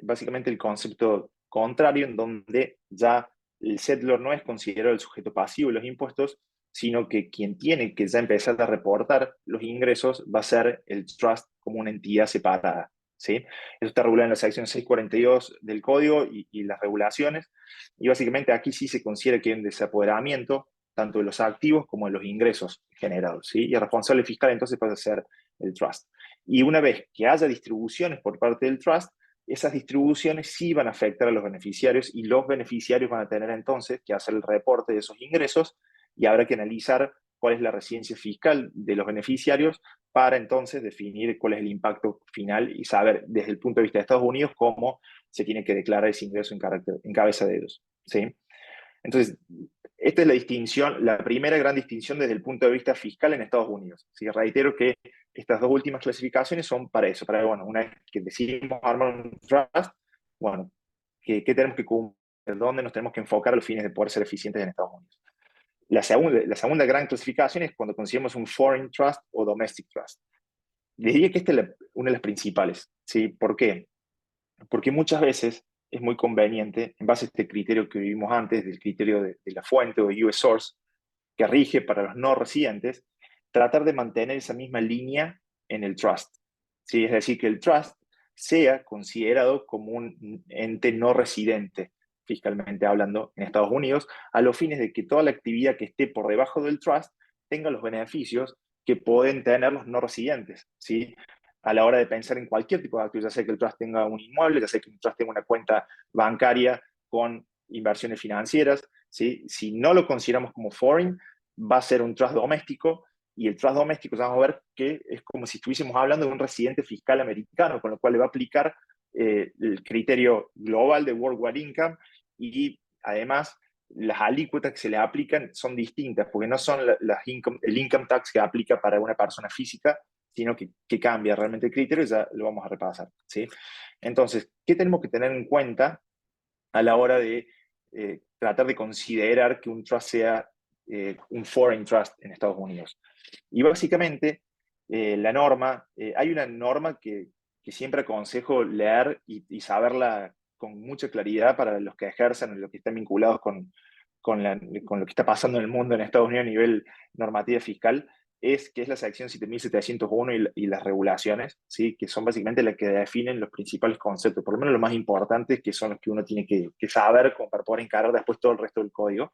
básicamente el concepto contrario, en donde ya el settlor no es considerado el sujeto pasivo de los impuestos, sino que quien tiene que ya empezar a reportar los ingresos va a ser el trust como una entidad separada, ¿sí? Eso está regulado en la sección 642 del código y las regulaciones, y básicamente aquí sí se considera que hay un desapoderamiento tanto de los activos como de los ingresos generados, ¿sí? Y el responsable fiscal entonces pasa a ser el trust. Y una vez que haya distribuciones por parte del trust, esas distribuciones sí van a afectar a los beneficiarios y los beneficiarios van a tener entonces que hacer el reporte de esos ingresos y habrá que analizar cuál es la residencia fiscal de los beneficiarios para entonces definir cuál es el impacto final y saber desde el punto de vista de Estados Unidos cómo se tiene que declarar ese ingreso en cabeza de ellos, ¿sí? Entonces, esta es la distinción, la primera gran distinción desde el punto de vista fiscal en Estados Unidos. ¿Sí? Reitero que estas dos últimas clasificaciones son para eso, para, bueno, una vez que decidimos armar un trust, bueno, ¿qué tenemos que cumplir? ¿Dónde nos tenemos que enfocar a los fines de poder ser eficientes en Estados Unidos? La segunda gran clasificación es cuando consideramos un foreign trust o domestic trust. Les diría que esta es una de las principales. ¿Sí? ¿Por qué? Porque muchas veces es muy conveniente, en base a este criterio que vimos antes, del criterio de la fuente o US Source, que rige para los no residentes, tratar de mantener esa misma línea en el trust. ¿Sí? Es decir, que el trust sea considerado como un ente no residente, fiscalmente hablando, en Estados Unidos, a los fines de que toda la actividad que esté por debajo del trust tenga los beneficios que pueden tener los no residentes, ¿sí? A la hora de pensar en cualquier tipo de activo, ya sea que el trust tenga un inmueble, ya sea que el trust tenga una cuenta bancaria con inversiones financieras, ¿sí? Si no lo consideramos como foreign, va a ser un trust doméstico, y el trust doméstico, vamos a ver que es como si estuviésemos hablando de un residente fiscal americano, con lo cual le va a aplicar el criterio global de worldwide income, y además las alícuotas que se le aplican son distintas, porque no son el income tax que aplica para una persona física, sino que cambia realmente el criterio, y ya lo vamos a repasar, ¿sí? Entonces, ¿qué tenemos que tener en cuenta a la hora de tratar de considerar que un trust sea un foreign trust en Estados Unidos? Y básicamente, hay una norma que siempre aconsejo leer y saberla con mucha claridad para los que ejercen, los que están vinculados con lo que está pasando en el mundo en Estados Unidos a nivel normativa fiscal, que es la sección 7701 y las regulaciones, ¿sí? Que son básicamente las que definen los principales conceptos, por lo menos los más importantes, que son los que uno tiene que saber como para poder encarar después todo el resto del código.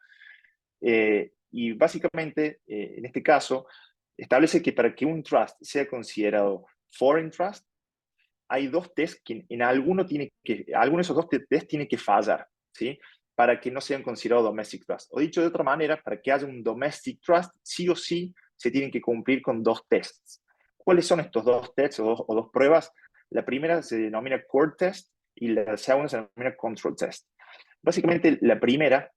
Y básicamente, en este caso, establece que para que un trust sea considerado foreign trust, hay dos tests que alguno de esos dos tests tiene que fallar, ¿sí? Para que no sean considerados domestic trust. O dicho de otra manera, para que haya un domestic trust, sí o sí se tienen que cumplir con dos tests. ¿Cuáles son estos dos tests o dos pruebas? La primera se denomina core test y la segunda se denomina control test. Básicamente, la primera,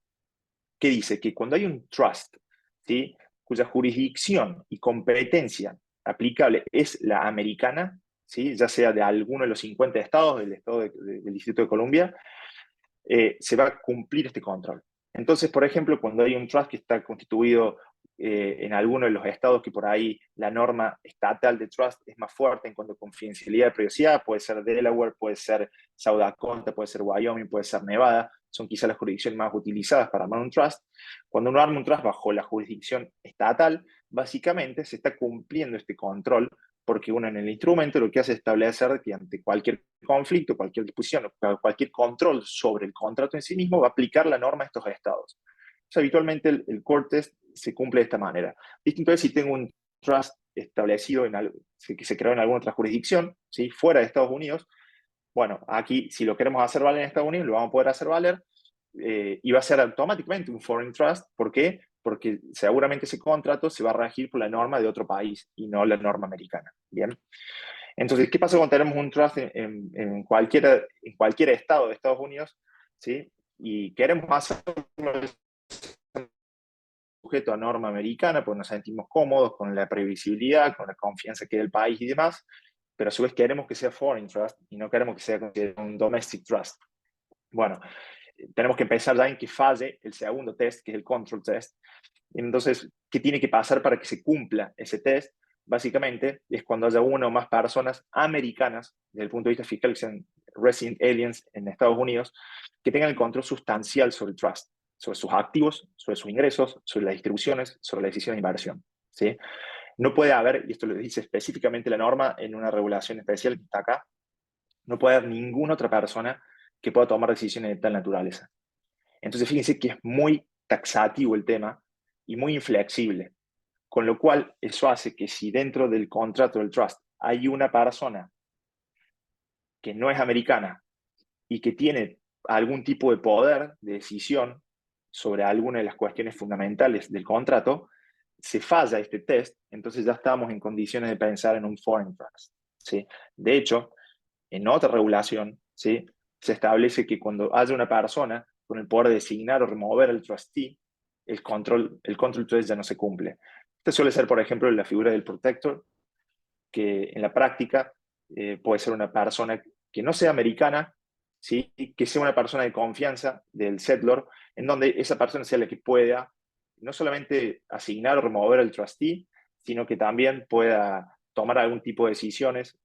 que dice que cuando hay un trust, ¿sí?, cuya jurisdicción y competencia aplicable es la americana, ¿sí?, ya sea de alguno de los 50 estados, del del Distrito de Columbia, se va a cumplir este control. Entonces, por ejemplo, cuando hay un trust que está constituido en alguno de los estados que por ahí la norma estatal de trust es más fuerte en cuanto a confidencialidad y privacidad, puede ser Delaware, puede ser South Dakota, puede ser Wyoming, puede ser Nevada, son quizás las jurisdicciones más utilizadas para armar un trust. Cuando uno arma un trust bajo la jurisdicción estatal, básicamente se está cumpliendo este control porque uno en el instrumento lo que hace es establecer que ante cualquier conflicto, cualquier disposición, cualquier control sobre el contrato en sí mismo, va a aplicar la norma a estos estados. Entonces, habitualmente el core test se cumple de esta manera. Distinto es si tengo un trust establecido que se creó en alguna otra jurisdicción, ¿sí? Fuera de Estados Unidos. Bueno, aquí si lo queremos hacer valer en Estados Unidos, lo vamos a poder hacer valer y va a ser automáticamente un foreign trust. ¿Por qué? Porque seguramente ese contrato se va a regir por la norma de otro país y no la norma americana. Bien. Entonces, ¿qué pasa cuando tenemos un trust en cualquier estado de Estados Unidos? ¿Sí? Y queremos hacerlo sujeto a norma americana, porque nos sentimos cómodos con la previsibilidad, con la confianza que da el país y demás, pero a su vez queremos que sea foreign trust y no queremos que sea considerado un domestic trust. Bueno, tenemos que empezar ya en que falle el segundo test, que es el control test. Entonces, ¿qué tiene que pasar para que se cumpla ese test? Básicamente, es cuando haya una o más personas americanas, desde el punto de vista fiscal, que sean resident aliens en Estados Unidos, que tengan el control sustancial sobre el trust, sobre sus activos, sobre sus ingresos, sobre las distribuciones, sobre la decisión de inversión. ¿Sí? No puede haber, y esto lo dice específicamente la norma en una regulación especial que está acá, no puede haber ninguna otra persona que pueda tomar decisiones de tal naturaleza. Entonces, fíjense que es muy taxativo el tema y muy inflexible, con lo cual eso hace que si dentro del contrato del trust hay una persona que no es americana y que tiene algún tipo de poder de decisión sobre alguna de las cuestiones fundamentales del contrato, se falla este test, entonces ya estamos en condiciones de pensar en un foreign trust. ¿Sí? De hecho, en otra regulación, ¿sí? Se establece que cuando haya una persona con el poder de designar o remover al trustee, el control test ya no se cumple. Este suele ser, por ejemplo, la figura del protector, que en la práctica puede ser una persona que no sea americana, ¿sí? Que sea una persona de confianza del settlor, en donde esa persona sea la que pueda no solamente asignar o remover al trustee, sino que también pueda tomar algún tipo de decisiones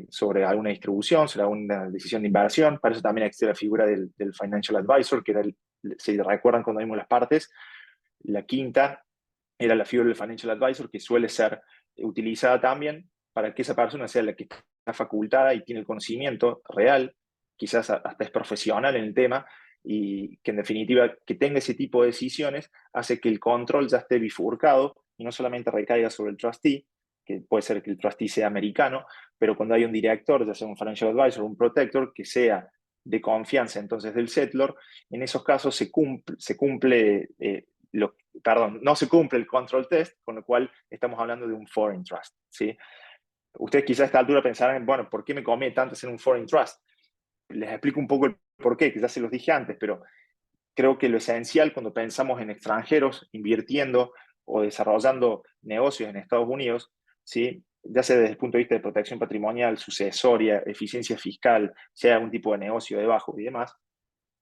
sobre alguna distribución, sobre alguna decisión de inversión. Para eso también existe la figura del financial advisor, que era si recuerdan cuando vimos las partes, la quinta era la figura del financial advisor, que suele ser utilizada también para que esa persona sea la que está facultada y tiene el conocimiento real, quizás hasta es profesional en el tema, y que en definitiva que tenga ese tipo de decisiones hace que el control ya esté bifurcado y no solamente recaiga sobre el trustee, que puede ser que el trustee sea americano, pero cuando hay un director, ya sea un financial advisor, un protector, que sea de confianza entonces del settlor, en esos casos no se cumple el control test, con lo cual estamos hablando de un foreign trust. ¿Sí? Ustedes quizás a esta altura pensarán, bueno, ¿por qué me conviene tanto hacer un foreign trust? Les explico un poco el por qué, quizás se los dije antes, pero creo que lo esencial cuando pensamos en extranjeros invirtiendo o desarrollando negocios en Estados Unidos, ¿sí? Ya sea desde el punto de vista de protección patrimonial, sucesoria, eficiencia fiscal, sea algún tipo de negocio debajo y demás,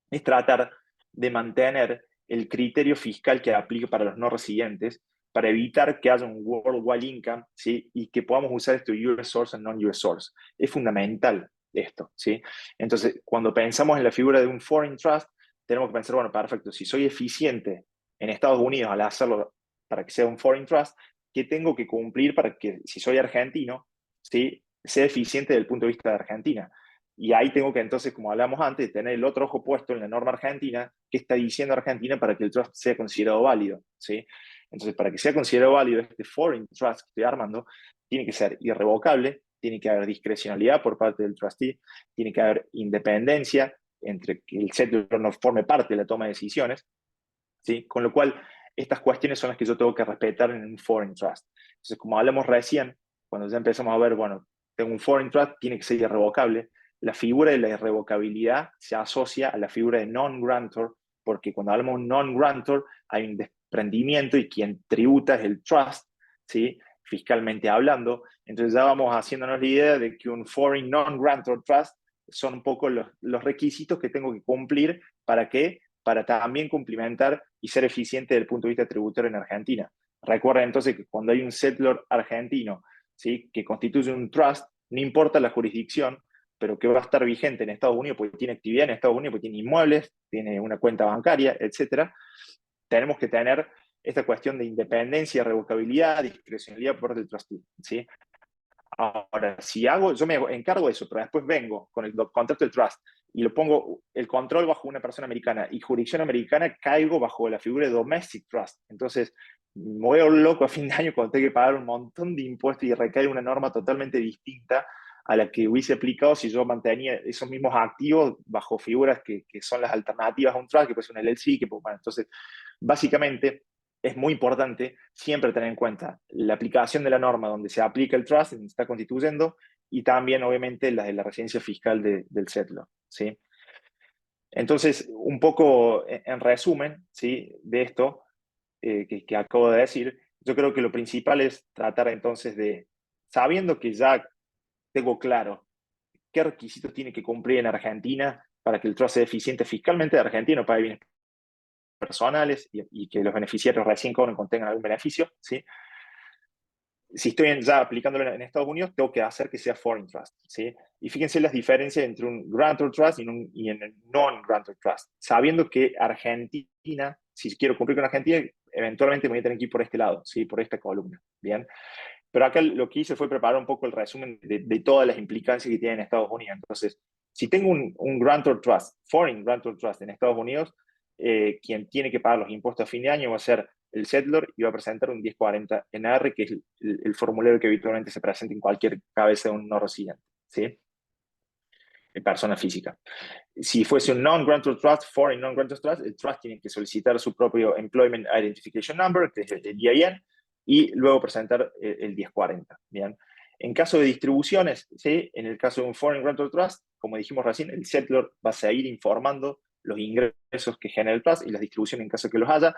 es tratar de mantener el criterio fiscal que aplique para los no residentes para evitar que haya un worldwide income, ¿sí? Y que podamos usar esto US source y non-US source. Es fundamental esto, ¿sí? Entonces, cuando pensamos en la figura de un foreign trust, tenemos que pensar, bueno, perfecto, si soy eficiente en Estados Unidos al hacerlo para que sea un foreign trust, ¿qué tengo que cumplir para que, si soy argentino, ¿sí? Sea eficiente desde el punto de vista de Argentina? Y ahí tengo que entonces, como hablamos antes, tener el otro ojo puesto en la norma argentina, qué está diciendo Argentina para que el trust sea considerado válido, ¿sí? Entonces, para que sea considerado válido este foreign trust que estoy armando, tiene que ser irrevocable, tiene que haber discrecionalidad por parte del trustee, tiene que haber independencia entre que el settlor no forme parte de la toma de decisiones, ¿sí? Con lo cual, estas cuestiones son las que yo tengo que respetar en un foreign trust. Entonces, como hablamos recién, cuando ya empezamos a ver, bueno, tengo un foreign trust, tiene que ser irrevocable. La figura de la irrevocabilidad se asocia a la figura de non-grantor, porque cuando hablamos de un non-grantor hay un desprendimiento y quien tributa es el trust, ¿sí? Fiscalmente hablando. Entonces ya vamos haciéndonos la idea de que un foreign non-grantor trust son un poco los requisitos que tengo que cumplir para que para también cumplimentar y ser eficiente desde el punto de vista tributario en Argentina. Recuerden entonces que cuando hay un settlor argentino, ¿sí? Que constituye un trust, no importa la jurisdicción, pero que va a estar vigente en Estados Unidos porque tiene actividad en Estados Unidos, porque tiene inmuebles, tiene una cuenta bancaria, etcétera, tenemos que tener esta cuestión de independencia, revocabilidad, discrecionalidad por parte del trustee, ¿sí? Ahora, si hago, yo me encargo de eso, pero después vengo con el contrato del trust y lo pongo el control bajo una persona americana y jurisdicción americana, caigo bajo la figura de domestic trust. Entonces, me voy a loco a fin de año cuando tengo que pagar un montón de impuestos y recae una norma totalmente distinta a la que hubiese aplicado si yo mantenía esos mismos activos bajo figuras que son las alternativas a un trust, que puede ser un LLC, que, bueno, entonces, básicamente, es muy importante siempre tener en cuenta la aplicación de la norma donde se aplica el trust, donde se está constituyendo, y también, obviamente, la de la residencia fiscal del settlor, ¿sí? Entonces, un poco en resumen, ¿sí? De esto que acabo de decir, yo creo que lo principal es tratar entonces de, sabiendo que ya tengo claro qué requisitos tiene que cumplir en Argentina para que el trust sea eficiente fiscalmente de Argentina, pague bienes personales y que los beneficiarios recién cobren cuando tengan algún beneficio, ¿sí? Si estoy ya aplicándolo en Estados Unidos, tengo que hacer que sea foreign trust, ¿sí? Y fíjense las diferencias entre un grantor trust y un non-grantor trust. Sabiendo que Argentina, si quiero cumplir con Argentina, eventualmente me voy a tener que ir por este lado, ¿sí? Por esta columna, ¿bien? Pero acá lo que hice fue preparar un poco el resumen de todas las implicancias que tiene en Estados Unidos. Entonces, si tengo un grantor trust, foreign grantor trust en Estados Unidos, quien tiene que pagar los impuestos a fin de año va a ser el settlor y va a presentar un 1040 NR, que es el formulario que habitualmente se presenta en cualquier cabeza de un no residente, ¿sí? En persona física. Si fuese un non-grantor trust, foreign non-grantor trust, el trust tiene que solicitar su propio Employment Identification Number, que es el EIN, y luego presentar el 1040, ¿bien? En caso de distribuciones, ¿sí? En el caso de un foreign grantor trust, como dijimos recién, el settlor va a seguir informando los ingresos que genera el trust y las distribuciones en caso que los haya.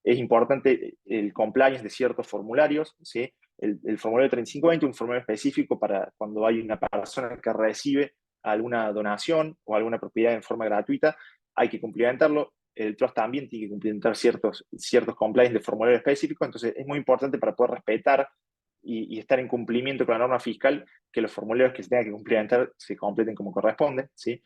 Es importante el compliance de ciertos formularios, ¿sí? El formulario 3520, un formulario específico para cuando hay una persona que recibe alguna donación o alguna propiedad en forma gratuita, hay que cumplimentarlo. El trust también tiene que cumplimentar ciertos compliance de formulario específico, entonces es muy importante para poder respetar y estar en cumplimiento con la norma fiscal que los formularios que se tengan que cumplimentar se completen como corresponde, ¿sí?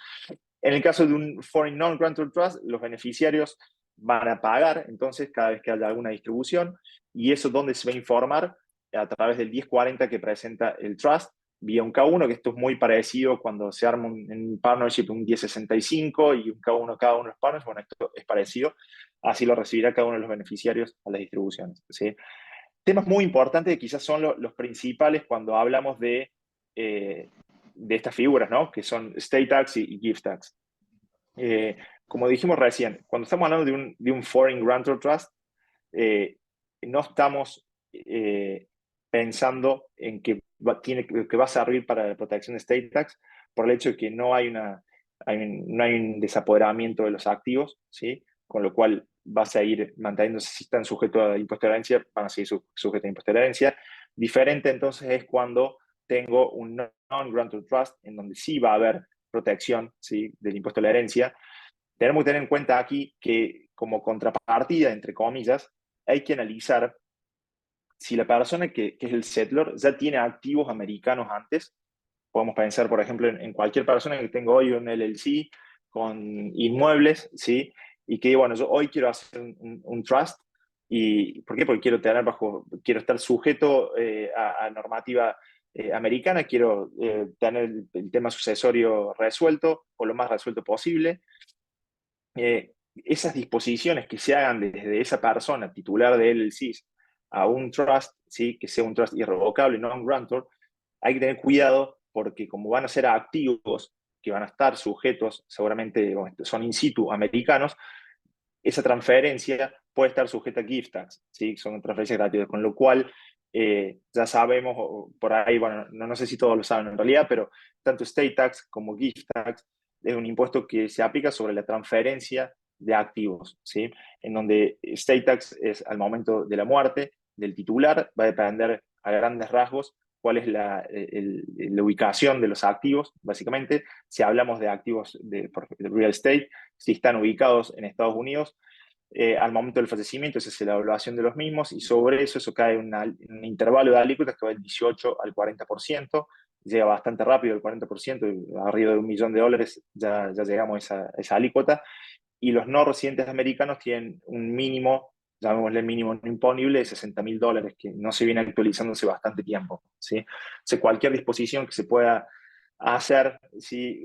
En el caso de un Foreign Non-Grantor Trust, los beneficiarios van a pagar entonces cada vez que haya alguna distribución y eso donde se va a informar a través del 1040 que presenta el trust vía un K1, que esto es muy parecido cuando se arma un partnership un 1065 y un K1 cada uno de los partners, bueno, esto es parecido, así lo recibirá cada uno de los beneficiarios a las distribuciones, ¿sí? Temas muy importantes que quizás son los principales cuando hablamos de estas figuras, ¿no? Que son state tax y gift tax. Como dijimos recién, cuando estamos hablando de un foreign grantor trust, no estamos pensando en que que va a servir para la protección de state tax por el hecho de que no hay, no hay un desapoderamiento de los activos, ¿sí? Con lo cual va a seguir manteniéndose, si están sujetos a impuesto de herencia, van a seguir sujetos a impuesto de herencia. Diferente entonces es cuando tengo un non-grantor trust, en donde sí va a haber protección, ¿sí? Del impuesto de la herencia. Tenemos que tener en cuenta aquí que como contrapartida, entre comillas, hay que analizar si la persona que es el settlor ya tiene activos americanos antes. Podemos pensar, por ejemplo, en cualquier persona que tenga hoy un LLC con inmuebles, ¿sí? Y que, bueno, yo hoy quiero hacer un trust. ¿Y por qué? Porque quiero estar sujeto a normativa americana, quiero tener el tema sucesorio resuelto o lo más resuelto posible. Esas disposiciones que se hagan desde esa persona titular de LLCs a un trust, ¿sí? Que sea un trust irrevocable, non-grantor, hay que tener cuidado porque como van a ser activos que van a estar sujetos, seguramente son in situ americanos, esa transferencia puede estar sujeta a gift tax, ¿sí? Son transferencias gratuitas, con lo cual ya sabemos, por ahí, bueno, no sé si todos lo saben en realidad, pero tanto state tax como gift tax es un impuesto que se aplica sobre la transferencia de activos, ¿sí? En donde state tax es al momento de la muerte del titular, va a depender a grandes rasgos cuál es la ubicación de los activos, básicamente. Si hablamos de activos de real estate, si están ubicados en Estados Unidos, al momento del fallecimiento, esa es la evaluación de los mismos, y sobre eso cae un intervalo de alícuotas que va del 18 al 40%, llega bastante rápido, el 40%, arriba de $1 millón, ya llegamos a esa alícuota, y los no residentes americanos tienen un mínimo, llamémosle mínimo no imponible, de $60.000, que no se viene actualizando hace bastante tiempo, ¿sí? O sea, cualquier disposición que se pueda hacer, ¿sí?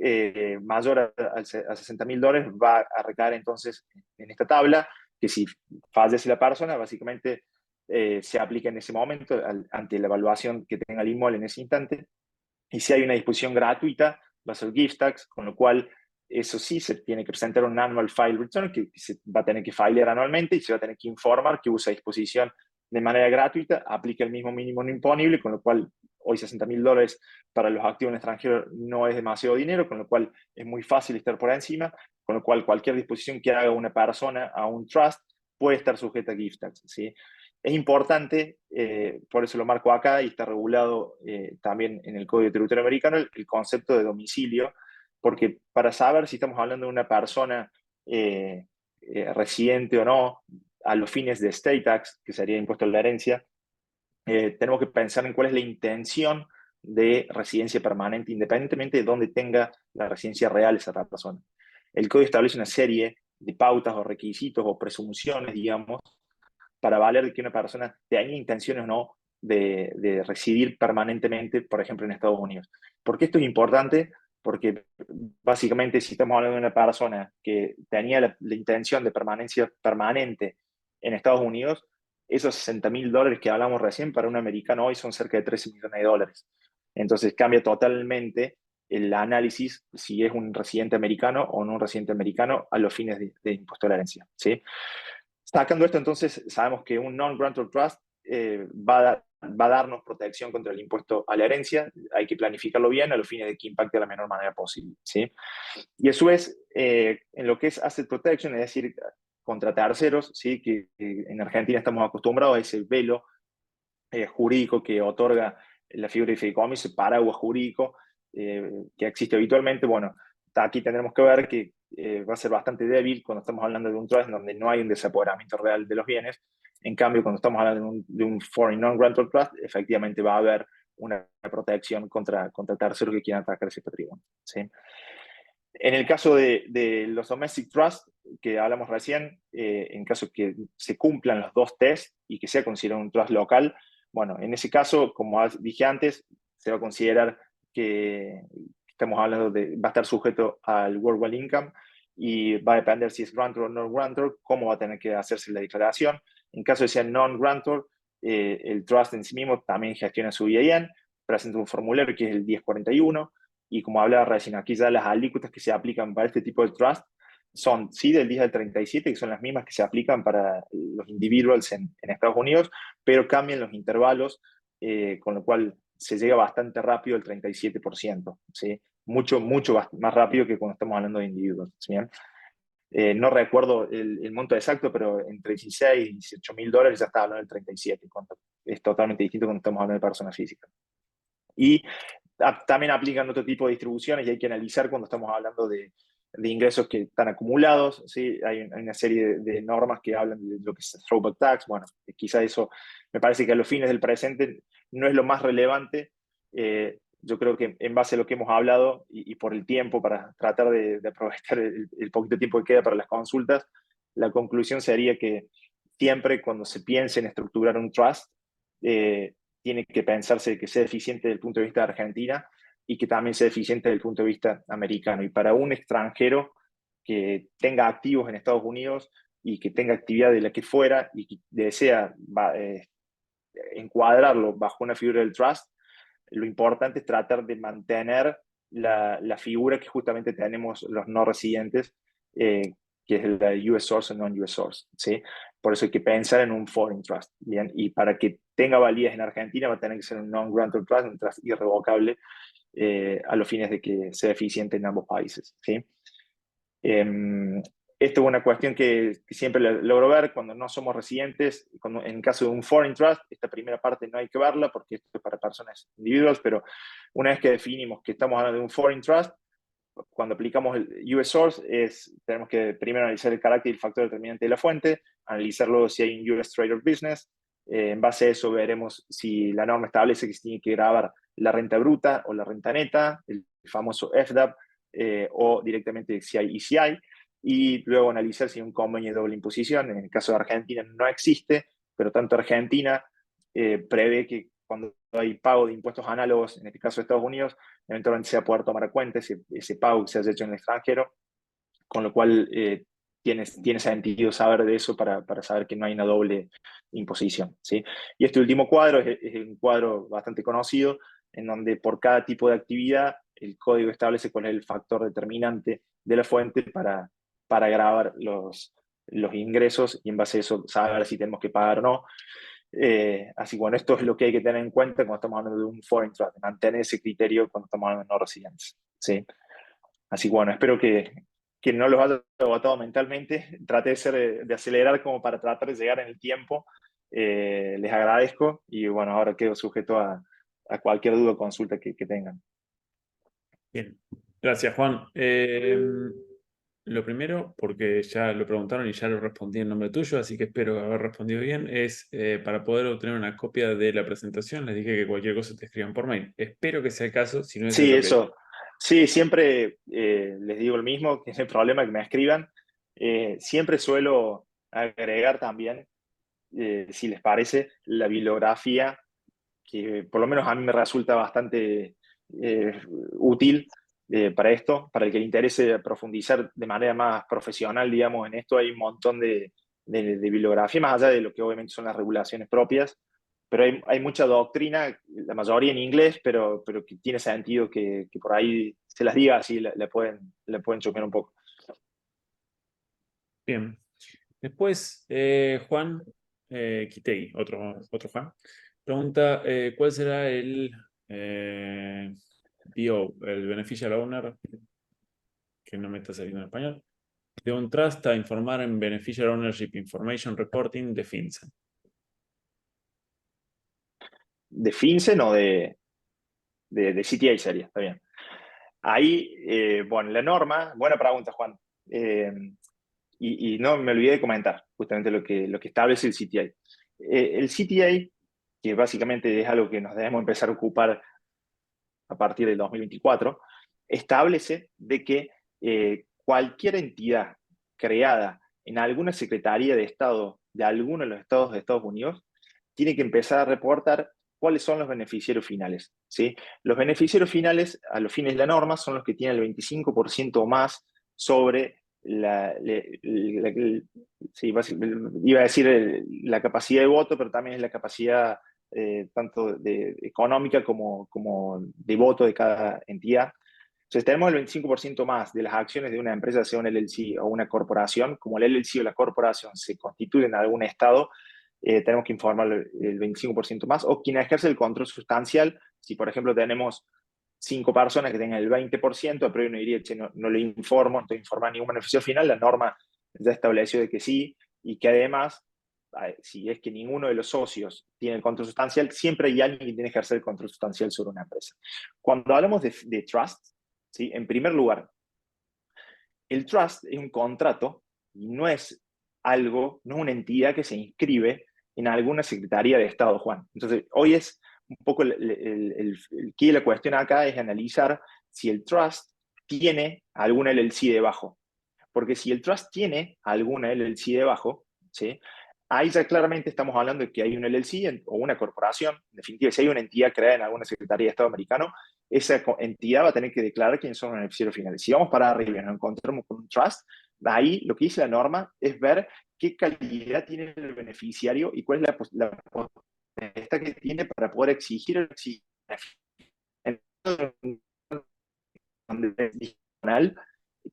Mayor a $60.000 va a recaer entonces en esta tabla, que si fallece la persona, básicamente se aplica en ese momento ante la evaluación que tenga el inmueble en ese instante. Y si hay una disposición gratuita, va a ser gift tax, con lo cual eso sí se tiene que presentar un annual file return, que se va a tener que filear anualmente y se va a tener que informar que usa disposición de manera gratuita, aplica el mismo mínimo no imponible, con lo cual hoy $60.000 para los activos en extranjero no es demasiado dinero, con lo cual es muy fácil estar por encima, con lo cual cualquier disposición que haga una persona a un trust puede estar sujeta a gift tax, ¿sí? Es importante, por eso lo marco acá y está regulado también en el Código Tributario Americano, el concepto de domicilio, porque para saber si estamos hablando de una persona residente o no, a los fines de estate tax, que sería impuesto a la herencia, tenemos que pensar en cuál es la intención de residencia permanente, independientemente de dónde tenga la residencia real esa persona. El código establece una serie de pautas o requisitos o presunciones, digamos, para valer de que una persona tenga intenciones o no de residir permanentemente, por ejemplo, en Estados Unidos. ¿Por qué esto es importante? Porque básicamente si estamos hablando de una persona que tenía la intención de permanencia permanente en Estados Unidos, esos $60.000 que hablamos recién para un americano hoy son cerca de $13 millones. Entonces cambia totalmente el análisis si es un residente americano o no un residente americano a los fines de impuesto a la herencia, ¿sí? Sacando esto, entonces, sabemos que un non-grantor trust va a darnos protección contra el impuesto a la herencia. Hay que planificarlo bien a los fines de que impacte de la menor manera posible, ¿sí? Y a su vez, en lo que es asset protection, es decir, contra terceros, ¿sí? Que en Argentina estamos acostumbrados a ese velo jurídico que otorga la figura de fideicomiso, ese paraguas jurídico que existe habitualmente. Bueno, aquí tendremos que ver que va a ser bastante débil cuando estamos hablando de un trust donde no hay un desapoderamiento real de los bienes. En cambio, cuando estamos hablando de un foreign non-grantor trust, efectivamente va a haber una protección contra terceros que quieran atacar ese patrimonio, ¿sí? En el caso de los domestic trust que hablamos recién, en caso que se cumplan los dos tests y que sea considerado un trust local, bueno, en ese caso, como dije antes, se va a considerar que estamos hablando va a estar sujeto al Worldwide Income y va a depender si es grantor o no grantor, cómo va a tener que hacerse la declaración. En caso de ser non-grantor, el trust en sí mismo también gestiona su IAN, presenta un formulario que es el 1041, y como hablaba recién, aquí ya las alícuotas que se aplican para este tipo de trust son, sí, del 10 al 37, que son las mismas que se aplican para los individuals en Estados Unidos, pero cambian los intervalos, con lo cual se llega bastante rápido al 37%, ¿sí? Mucho, mucho más rápido que cuando estamos hablando de individuos, ¿sí? No recuerdo el monto exacto, pero entre 16 y $18.000 ya está hablando del 37, es totalmente distinto cuando estamos hablando de personas físicas. Y también aplican otro tipo de distribuciones y hay que analizar cuando estamos hablando de ingresos que están acumulados, ¿sí? Hay una serie de normas que hablan de lo que es throwback tax. Bueno, quizá eso me parece que a los fines del presente no es lo más relevante. Yo creo que en base a lo que hemos hablado y por el tiempo, para tratar de aprovechar el poquito tiempo que queda para las consultas, la conclusión sería que siempre cuando se piense en estructurar un trust, tiene que pensarse que sea eficiente desde el punto de vista de Argentina y que también sea eficiente desde el punto de vista americano. Y para un extranjero que tenga activos en Estados Unidos y que tenga actividad de la que fuera y que desea encuadrarlo bajo una figura del trust, lo importante es tratar de mantener la figura que justamente tenemos los no residentes, que es la US Source o Non-US Source, ¿sí? Por eso hay que pensar en un Foreign Trust, ¿bien? Y para que tenga validez en Argentina va a tener que ser un Non-Grantor Trust, un trust irrevocable, a los fines de que sea eficiente en ambos países, ¿sí? Esto es una cuestión que siempre logro ver cuando no somos residentes. En caso de un foreign trust, esta primera parte no hay que verla porque esto es para personas individuales, pero una vez que definimos que estamos hablando de un foreign trust, cuando aplicamos el US Source, tenemos que primero analizar el carácter y el factor determinante de la fuente, analizar luego si hay un US Trade of Business, En base a eso veremos si la norma establece que se tiene que grabar la renta bruta o la renta neta, el famoso FDAP, o directamente si hay ECI, y luego analizar si hay un convenio de doble imposición. En el caso de Argentina no existe, pero tanto Argentina prevé que cuando hay pago de impuestos análogos, en este caso de Estados Unidos, eventualmente se va a poder tomar a cuenta ese pago que se haya hecho en el extranjero, con lo cual tiene sentido saber de eso para saber que no hay una doble imposición, ¿sí? Y este último cuadro es un cuadro bastante conocido, en donde por cada tipo de actividad el código establece cuál es el factor determinante de la fuente para grabar los ingresos y en base a eso saber si tenemos que pagar o no. Así que bueno, esto es lo que hay que tener en cuenta cuando estamos hablando de un foreign trust, mantener ese criterio cuando estamos hablando de no residentes, ¿sí? Así que bueno, espero que no los haya agotado mentalmente. Traté de acelerar como para tratar de llegar en el tiempo. Les agradezco y bueno, ahora quedo sujeto a cualquier duda o consulta que tengan. Bien, gracias Juan. Lo primero, porque ya lo preguntaron y ya lo respondí en nombre tuyo, así que espero haber respondido bien, es para poder obtener una copia de la presentación, les dije que cualquier cosa te escriban por mail. Espero que sea el caso, si no es Sí, eso que... eso. Sí, siempre les digo lo mismo, que es el problema que me escriban. Siempre suelo agregar también, si les parece, la bibliografía que por lo menos a mí me resulta bastante útil para esto, para el que le interese profundizar de manera más profesional, digamos, en esto hay un montón de bibliografía, más allá de lo que obviamente son las regulaciones propias, pero hay mucha doctrina, la mayoría en inglés, pero que tiene sentido que por ahí se las diga así, le pueden chocar un poco. Bien. Después, Juan Quitegui, otro Juan, pregunta, ¿cuál será el BO, el Beneficial Owner, que no me está saliendo en español, de un trust a informar en Beneficial Ownership Information Reporting de FinCEN? ¿De FinCEN o de CTA sería? Está bien. Ahí, bueno, la norma, buena pregunta, Juan. Y no me olvidé de comentar justamente lo que establece el CTA. El CTA, que básicamente es algo que nos debemos empezar a ocupar a partir del 2024, establece de que cualquier entidad creada en alguna Secretaría de Estado de alguno de los estados de Estados Unidos tiene que empezar a reportar cuáles son los beneficiarios finales, ¿sí? Los beneficiarios finales, a los fines de la norma, son los que tienen el 25% o más sobre sí, iba a decir la capacidad de voto, pero también es la capacidad tanto económica como de voto de cada entidad. Entonces, tenemos el 25% más de las acciones de una empresa, sea un LLC o una corporación. Como el LLC o la corporación se constituyen en algún estado, tenemos que informar el 25% más. O quien ejerce el control sustancial, si por ejemplo tenemos 5 personas que tengan el 20%, a priori no diría, che, no le informo, no te informa ningún beneficio final, la norma ya estableció de que sí, y que además, si es que ninguno de los socios tiene el control sustancial, siempre hay alguien que tiene que ejercer el control sustancial sobre una empresa. Cuando hablamos de trust, ¿sí? En primer lugar, el trust es un contrato y no es algo, no es una entidad que se inscribe en alguna secretaría de Estado, Juan. Entonces, hoy es un poco el key de la cuestión acá es analizar si el trust tiene alguna LLC debajo. Porque si el trust tiene alguna LLC debajo, ¿sí? Ahí ya claramente estamos hablando de que hay un LLC o una corporación. En definitiva, si hay una entidad creada en alguna Secretaría de Estado americano, esa entidad va a tener que declarar quiénes son los beneficiarios finales. Si vamos para arriba y nos encontramos con un trust, ahí lo que dice la norma es ver qué calidad tiene el beneficiario y cuál es la potestad que tiene para poder exigir el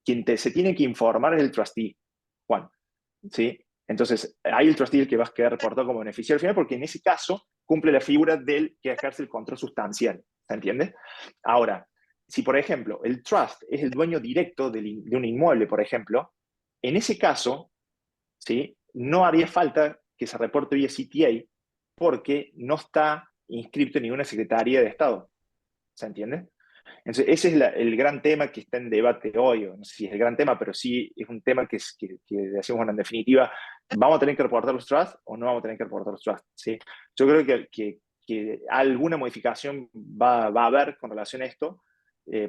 quien se tiene que informar es el trustee, Juan. ¿Sí? Entonces, ahí el trustee es el que va a quedar reportado como beneficiario final, porque en ese caso cumple la figura del que ejerce el control sustancial. ¿Se entiende? Ahora, si por ejemplo el trust es el dueño directo de un inmueble, por ejemplo, en ese caso, ¿sí? No haría falta que se reporte vía CTA porque no está inscrito en ninguna secretaría de Estado. ¿Se entiende? Entonces, ese es el gran tema que está en debate hoy, o no sé si es el gran tema, pero sí es un tema que decimos, bueno, en definitiva, ¿vamos a tener que reportar los trusts o no vamos a tener que reportar los trusts? ¿Sí? Yo creo que alguna modificación va a haber con relación a esto,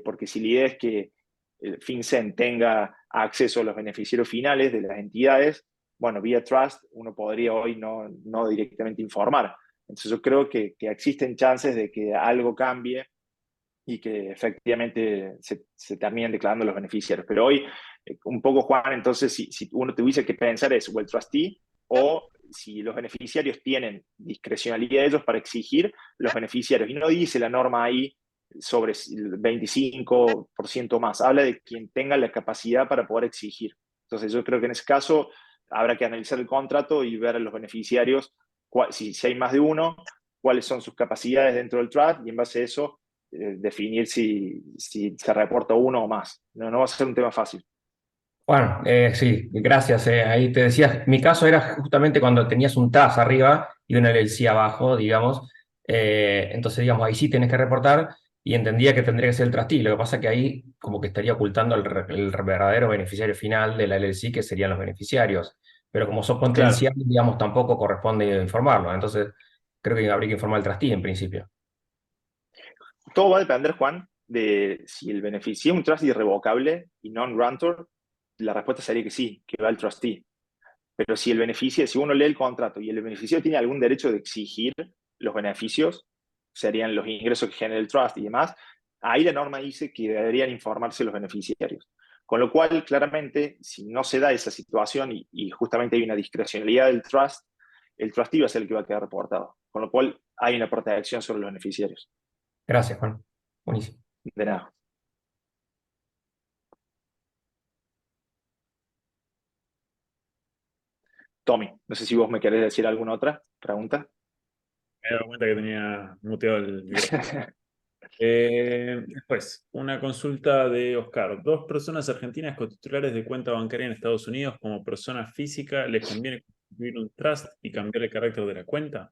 porque si la idea es que el FinCEN tenga acceso a los beneficiarios finales de las entidades, bueno, vía trust uno podría hoy no directamente informar. Entonces yo creo que existen chances de que algo cambie y que efectivamente se terminen declarando los beneficiarios. Pero hoy, un poco, Juan, entonces, si uno tuviese que pensar es o el trustee o si los beneficiarios tienen discrecionalidad ellos para exigir los beneficiarios. Y no dice la norma ahí sobre el 25% más, habla de quien tenga la capacidad para poder exigir. Entonces yo creo que en ese caso habrá que analizar el contrato y ver a los beneficiarios, si hay más de uno, cuáles son sus capacidades dentro del trust y en base a eso definir si se reporta uno o más. No va a ser un tema fácil. Juan, sí, gracias. Ahí te decía, mi caso era justamente cuando tenías un TAS arriba y una LLC abajo, digamos. Entonces, digamos, ahí sí tenés que reportar y entendía que tendría que ser el trustee. Lo que pasa es que ahí como que estaría ocultando el verdadero beneficiario final de la LLC, que serían los beneficiarios. Pero como son Claro, potenciales, digamos, tampoco corresponde informarlo. Entonces, creo que habría que informar al trustee en principio. todo va a depender, Juan, de si el beneficio es un trust irrevocable y non-grantor, la respuesta sería que sí, que va al trustee. Pero si el beneficio, si uno lee el contrato y el beneficiario tiene algún derecho de exigir los beneficios, serían los ingresos que genera el trust y demás, ahí la norma dice que deberían informarse los beneficiarios. Con lo cual, claramente, si no se da esa situación y justamente hay una discrecionalidad del trust, el trustee va a ser el que va a quedar reportado. Con lo cual, hay una protección sobre los beneficiarios. Gracias, Juan. Buenísimo. De nada. Tommy, no sé si vos me querés decir alguna otra pregunta. Me he dado cuenta que tenía muteado el micrófono. Después, una consulta de Oscar. Dos personas argentinas con titulares de cuenta bancaria en Estados Unidos como persona física, ¿les conviene constituir un trust y cambiar el carácter de la cuenta?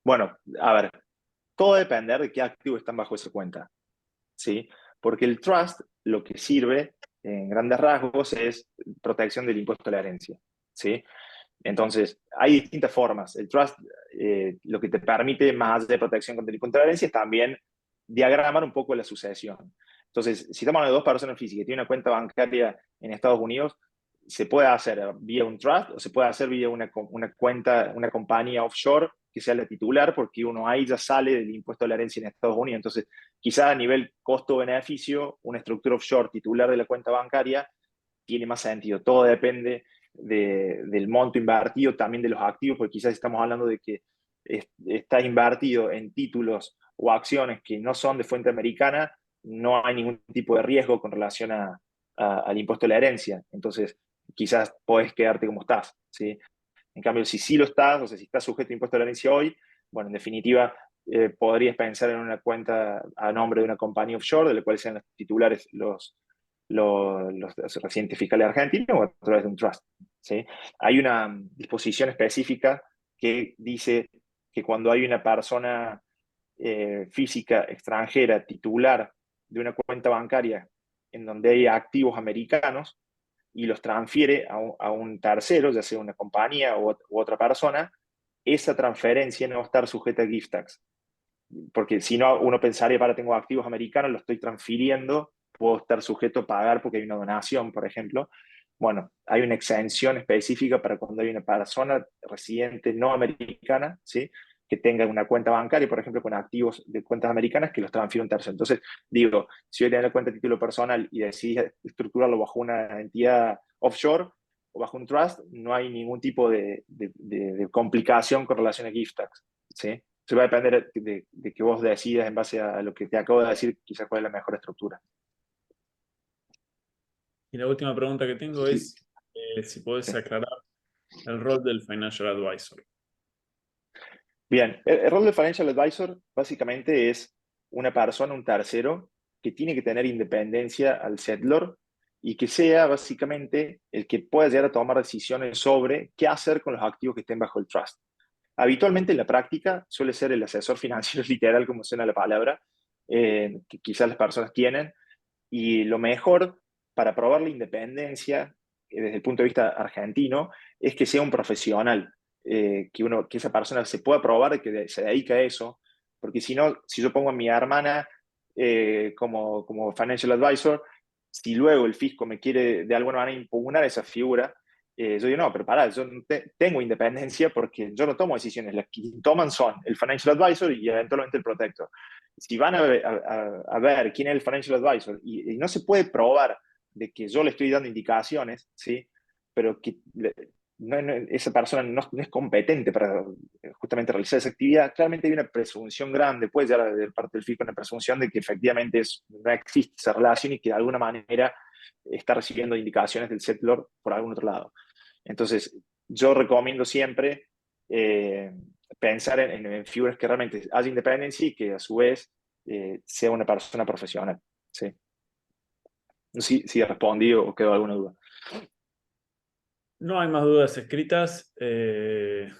Bueno, a ver, todo va a depender de qué activos están bajo esa cuenta, ¿sí? Porque el trust lo que sirve, en grandes rasgos, es protección del impuesto a la herencia, ¿sí? Entonces, hay distintas formas. El trust lo que te permite, más allá de protección contra el impuesto a la herencia, es también diagramar un poco la sucesión. Entonces, si estamos hablando de dos personas físicas que tienen una cuenta bancaria en Estados Unidos, se puede hacer vía un trust o se puede hacer vía una cuenta, una compañía offshore que sea la titular, porque uno ahí ya sale del impuesto a la herencia en Estados Unidos. Entonces, quizá a nivel costo-beneficio, una estructura offshore titular de la cuenta bancaria tiene más sentido. Todo depende del monto invertido, también de los activos, porque quizás estamos hablando de que está invertido en títulos o acciones que no son de fuente americana, no hay ningún tipo de riesgo con relación al impuesto de la herencia. Entonces, quizás podés quedarte como estás, ¿sí? En cambio, si sí lo estás, o sea, si estás sujeto a impuesto a la herencia hoy, bueno, en definitiva, podrías pensar en una cuenta a nombre de una compañía offshore, de la cual sean los titulares los residentes fiscales argentinos o a través de un trust, ¿sí? Hay una disposición específica que dice que cuando hay una persona física extranjera titular de una cuenta bancaria en donde hay activos americanos, y los transfiere a un tercero, ya sea una compañía u otra persona, esa transferencia no va a estar sujeta a gift tax. Porque si no, uno pensaría, para tengo activos americanos, lo estoy transfiriendo, puedo estar sujeto a pagar porque hay una donación, por ejemplo. Bueno, hay una exención específica para cuando hay una persona residente no americana, ¿sí? Que tenga una cuenta bancaria, por ejemplo, con activos de cuentas americanas que los transfiere un tercero. Entonces, digo, si yo tengo la cuenta de título personal y decidí estructurarlo bajo una entidad offshore o bajo un trust, no hay ningún tipo de complicación con relación a gift tax, ¿sí? Se va a depender de que vos decidas en base a lo que te acabo de decir, quizás cuál es la mejor estructura. Y la última pregunta que tengo Sí, es si podés sí. aclarar el rol del financial advisor. Bien, el rol de financial advisor básicamente es una persona, un tercero, que tiene que tener independencia al settlor y que sea básicamente el que pueda llegar a tomar decisiones sobre qué hacer con los activos que estén bajo el trust. Habitualmente en la práctica suele ser el asesor financiero literal, como suena la palabra, que quizás las personas tienen, y lo mejor para probar la independencia desde el punto de vista argentino, es que sea un profesional, que esa persona se pueda probar de que se dedica a eso, porque si no, si yo pongo a mi hermana como financial advisor, si luego el fisco me quiere de alguna manera impugnar esa figura, yo digo, no, pero pará, yo no tengo independencia porque yo no tomo decisiones, las que toman son el financial advisor y eventualmente el protector. Si van a ver quién es el financial advisor y no se puede probar de que yo le estoy dando indicaciones, ¿sí? Pero que esa persona no es competente para justamente realizar esa actividad, claramente hay una presunción grande, puede llegar de parte del fisco una presunción de que efectivamente no existe esa relación y que de alguna manera está recibiendo indicaciones del settlor por algún otro lado. Entonces, yo recomiendo siempre pensar en figuras que realmente haya independencia y que a su vez sea una persona profesional. ¿Sí? No sé si he respondido o quedó alguna duda. No hay más dudas escritas. Es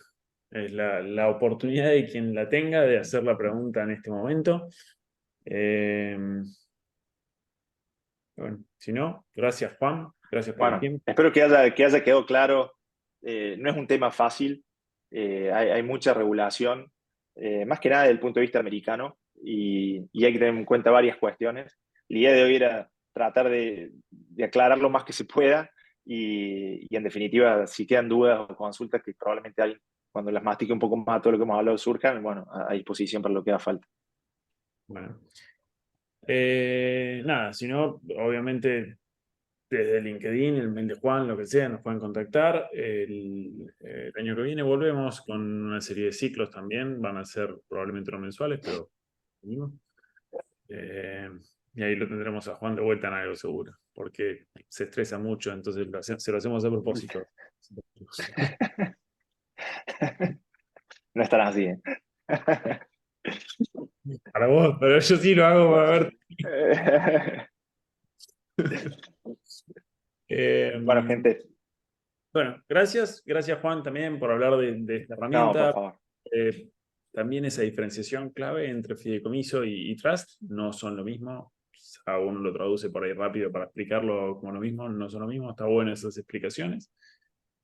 la oportunidad de quien la tenga de hacer la pregunta en este momento. Bueno, si no, gracias Juan, gracias por el Bueno, tiempo. espero que haya quedado claro. No es un tema fácil, hay mucha regulación, más que nada desde el punto de vista americano, y hay que tener en cuenta varias cuestiones. La idea de hoy era tratar de aclarar lo más que se pueda, y en definitiva, si quedan dudas o consultas que probablemente alguien, cuando las mastique un poco más todo lo que hemos hablado, surjan, bueno, a disposición para lo que haga falta. Bueno. Nada, si no, obviamente desde LinkedIn, el mail de Juan, lo que sea, nos pueden contactar. El año que viene volvemos con una serie de ciclos también, van a ser probablemente no mensuales, pero eh, y ahí lo tendremos a Juan de vuelta en algo seguro, porque se estresa mucho, entonces se lo hacemos a propósito. No estarán así, ¿eh? Para vos, pero yo sí lo hago para ver. Bueno, Eh, gente, Bueno, gracias. Gracias, Juan, también por hablar de esta no, por herramienta. favor. También esa diferenciación clave entre fideicomiso y trust no son lo mismo. A uno lo traduce por ahí rápido para explicarlo como lo mismo, no son lo mismo. Está bueno esas explicaciones.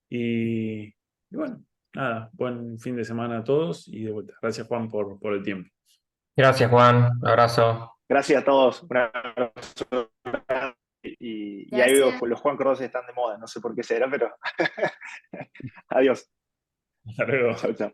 Y bueno, nada, buen fin de semana a todos y de vuelta. Gracias, Juan, por el tiempo. Gracias, Juan. Abrazo. Gracias a todos. Un abrazo. Y ahí veo, Gracias. los Juan Cruz están de moda, no sé por qué será, pero adiós. Hasta luego. Chao, chao.